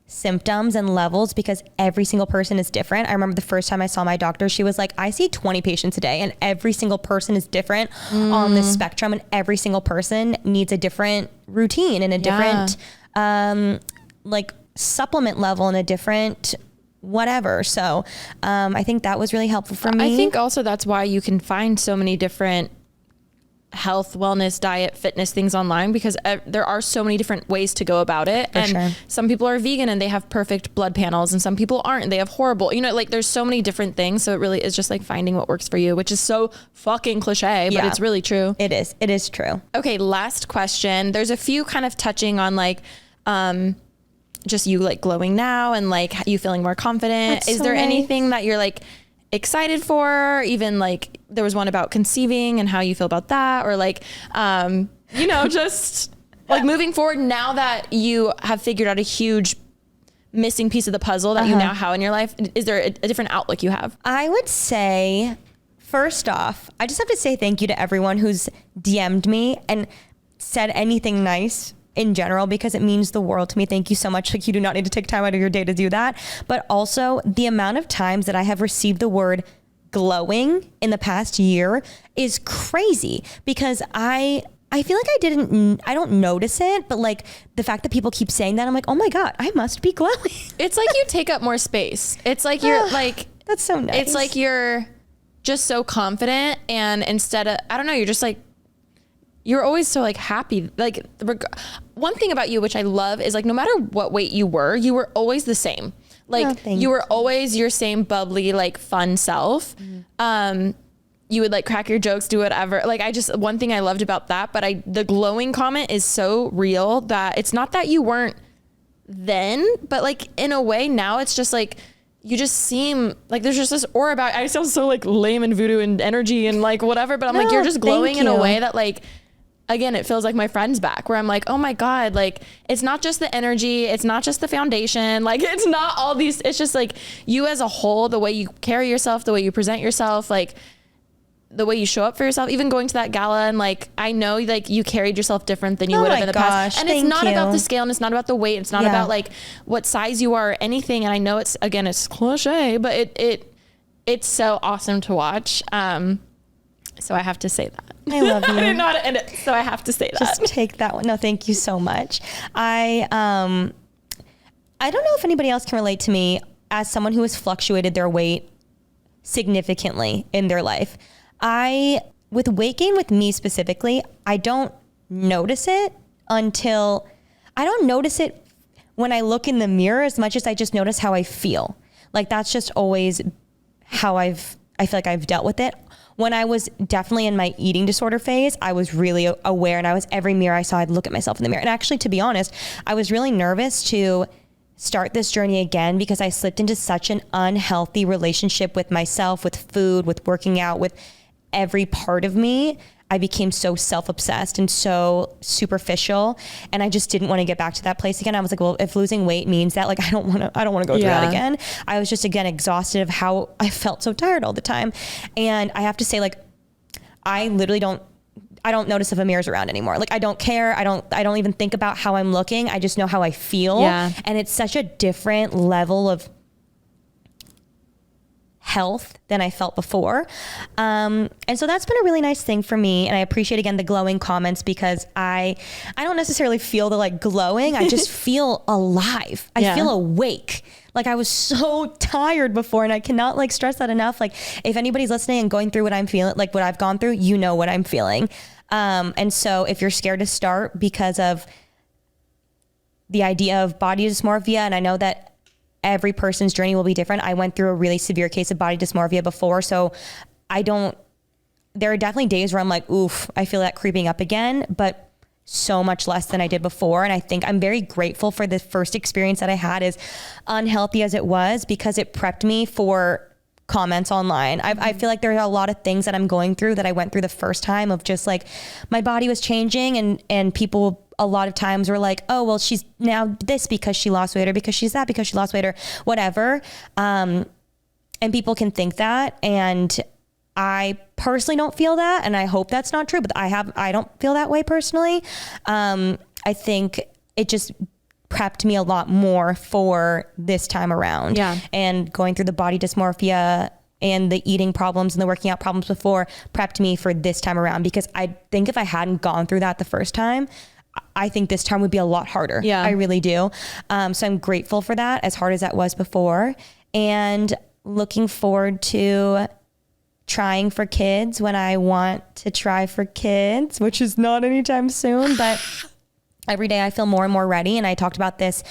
symptoms and levels, because every single person is different. I remember the first time I saw my doctor, she was like, I see 20 patients a day and every single person is different on the spectrum, and every single person needs a different routine and a different like supplement level and a different whatever. So I think that was really helpful for me. I think also that's why you can find so many different health, wellness, diet, fitness things online, because there are so many different ways to go about it. Some people are vegan and they have perfect blood panels, and some people aren't and they have horrible, you know, like there's so many different things. So it really is just like finding what works for you, which is so fucking cliche, but it's really true. It is true. Okay. Last question. There's a few kind of touching on like, just you like glowing now and like you feeling more confident. That's is so there nice. anything that you're like excited for? Even like there was one about conceiving and how you feel about that, or like, you know, just like moving forward now that you have figured out a huge missing piece of the puzzle that you now have in your life. Is there a different outlook you have? I would say, first off, I just have to say thank you to everyone who's DM'd me and said anything nice in general, because it means the world to me. Thank you so much. Like, you do not need to take time out of your day to do that. But also the amount of times that I have received the word glowing in the past year is crazy, because I feel like I don't notice it, but like the fact that people keep saying that, I'm like, oh my God, I must be glowing. It's like you take up more space. It's like you're like, that's so nice. It's like you're just so confident, and instead of, I don't know, you're just like, you're always so like happy. Like one thing about you, which I love, is like, no matter what weight you were always the same. Like you were always your same bubbly, like fun self. You would like crack your jokes, do whatever. Like one thing I loved about that, but the glowing comment is so real that it's not that you weren't then, but like in a way now it's just like, you just seem like there's just this aura about, I sound so like lame and voodoo and energy and like whatever, but I'm like, you're just glowing in a way that like, again, it feels like my friend's back, where I'm like, oh my God, like it's not just the energy, it's not just the foundation, like it's not all these, it's just like you as a whole, the way you carry yourself, the way you present yourself, like the way you show up for yourself, even going to that gala, and like I know like you carried yourself different than you would have in the past. And it's not about the scale, and it's not about the weight, it's not about like what size you are or anything. And I know it's cliche, but it's so awesome to watch. So I have to say that. I love you. I didn't know how to end it, so I have to say that. Just take that one. No, thank you so much. I don't know if anybody else can relate to me as someone who has fluctuated their weight significantly in their life. With weight gain with me specifically, I don't notice it when I look in the mirror as much as I just notice how I feel. Like that's just always how I feel like I've dealt with it. When I was definitely in my eating disorder phase, I was really aware, and every mirror I saw, I'd look at myself in the mirror. And actually, to be honest, I was really nervous to start this journey again, because I slipped into such an unhealthy relationship with myself, with food, with working out, with every part of me. I became so self-obsessed and so superficial, and I just didn't want to get back to that place again. I was like, well, if losing weight means that, like, I don't want to go through that again. I was just, again, exhausted of how I felt so tired all the time. And I have to say, like, I literally don't notice if a mirror's around anymore. Like, I don't care. I don't even think about how I'm looking. I just know how I feel. Yeah. And it's such a different level of health than I felt before. And so that's been a really nice thing for me. And I appreciate, again, the glowing comments, because I don't necessarily feel the like glowing. I just feel alive. I feel awake. Like, I was so tired before, and I cannot like stress that enough. Like, if anybody's listening and going through what I'm feeling, like what I've gone through, you know what I'm feeling. And so if you're scared to start because of the idea of body dysmorphia, and I know that every person's journey will be different. I went through a really severe case of body dysmorphia before. So there are definitely days where I'm like, oof, I feel that creeping up again, but so much less than I did before. And I think I'm very grateful for the first experience that I had, as unhealthy as it was, because it prepped me for comments online. I feel like there are a lot of things that I'm going through that I went through the first time, of just like my body was changing, and people a lot of times were like, oh, well, she's now this because she lost weight, or because she's that because she lost weight, or whatever. And people can think that. And I personally don't feel that. And I hope that's not true, but I don't feel that way personally. I think it just prepped me a lot more for this time around. Yeah. And going through the body dysmorphia and the eating problems and the working out problems before prepped me for this time around, because I think if I hadn't gone through that the first time, I think this time would be a lot harder. Yeah. I really do. So I'm grateful for that, as hard as that was before, and looking forward to trying for kids when I want to try for kids, which is not anytime soon, but every day I feel more and more ready. And I talked about this,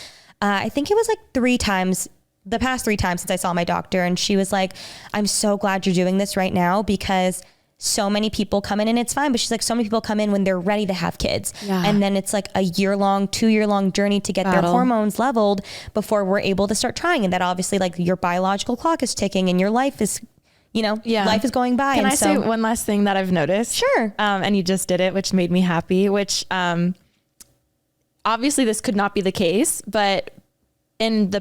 I think it was like the past 3 times since I saw my doctor. And she was like, I'm so glad you're doing this right now, because so many people come in, and it's fine, but she's like, so many people come in when they're ready to have kids. Yeah. And then it's like a 2-year-long journey to get their hormones leveled before we're able to start trying. And that obviously, like, your biological clock is ticking and your life is, life is going by. Can I say one last thing that I've noticed? Sure. And you just did it, which made me happy, which, obviously this could not be the case, but in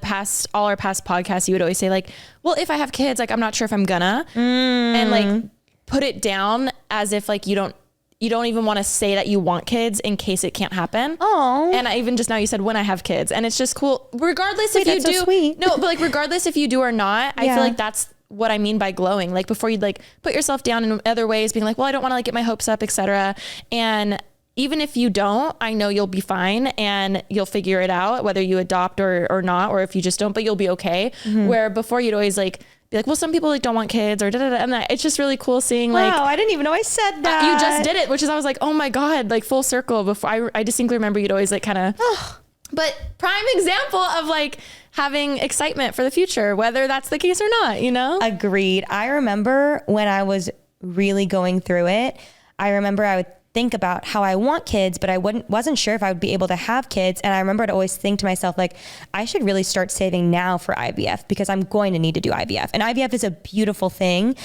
all our past podcasts, you would always say like, well, if I have kids, like, I'm not sure if I'm gonna, and like put it down as if like you don't even want to say that you want kids in case it can't happen. Oh. And even just now you said when I have kids, and it's just cool. Regardless if you do, so sweet. No, but like regardless if you do or not, I feel like that's what I mean by glowing. Like, before you'd like put yourself down in other ways, being like, well, I don't want to like get my hopes up, etc. And even if you don't, I know you'll be fine, and you'll figure it out, whether you adopt or not, or if you just don't, but you'll be okay. Mm-hmm. Where before you'd always like be like, well, some people like don't want kids, or da-da-da. And it's just really cool seeing like, wow, I didn't even know I said that. You just did it, which is, I was like, oh my God, like full circle. Before I distinctly remember you'd always like kind of, but prime example of like having excitement for the future, whether that's the case or not, Agreed. I remember when I was really going through it, I remember I would think about how I want kids, but I wasn't sure if I would be able to have kids. And I remember I'd always think to myself, like, I should really start saving now for IVF, because I'm going to need to do IVF. And IVF is a beautiful thing,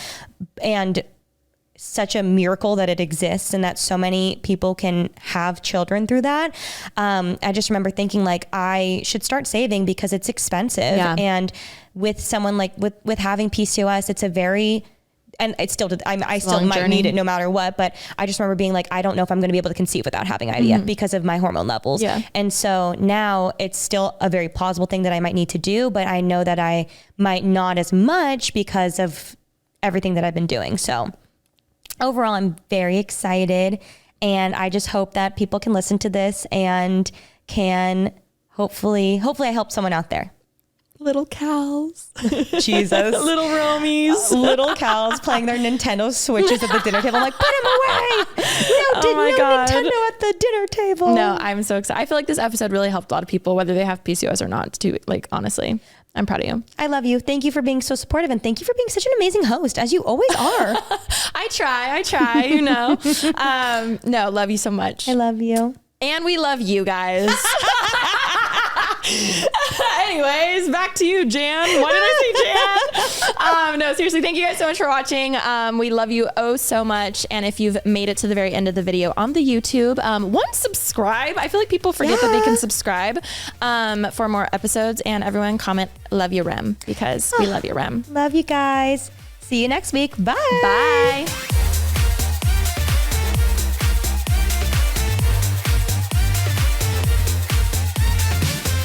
and such a miracle that it exists, and that so many people can have children through that. I just remember thinking like, I should start saving, because it's expensive. Yeah. And with someone like with having PCOS, it's a very, and it still, I still might need it no matter what, but I just remember being like, I don't know if I'm going to be able to conceive without having IVF because of my hormone levels. Yeah. And so now it's still a very plausible thing that I might need to do, but I know that I might not as much because of everything that I've been doing. So overall, I'm very excited, and I just hope that people can listen to this and can hopefully I help someone out there. Little cows. Jesus. Little Romies. Little cows playing their Nintendo Switches at the dinner table. I'm like, put them away. No Nintendo at the dinner table. No, I'm so excited. I feel like this episode really helped a lot of people, whether they have PCOS or not, too. Like, honestly, I'm proud of you. I love you. Thank you for being so supportive, and thank you for being such an amazing host, as you always are. I try, No, love you so much. I love you. And we love you guys. Anyways, back to you, Jan. Why did I say Jan? No, seriously, thank you guys so much for watching. We love you oh so much. And if you've made it to the very end of the video on the YouTube, subscribe. I feel like people forget that they can subscribe for more episodes. And everyone comment, love you, Rem, because we love you, Rem. Love you guys. See you next week. Bye. Bye.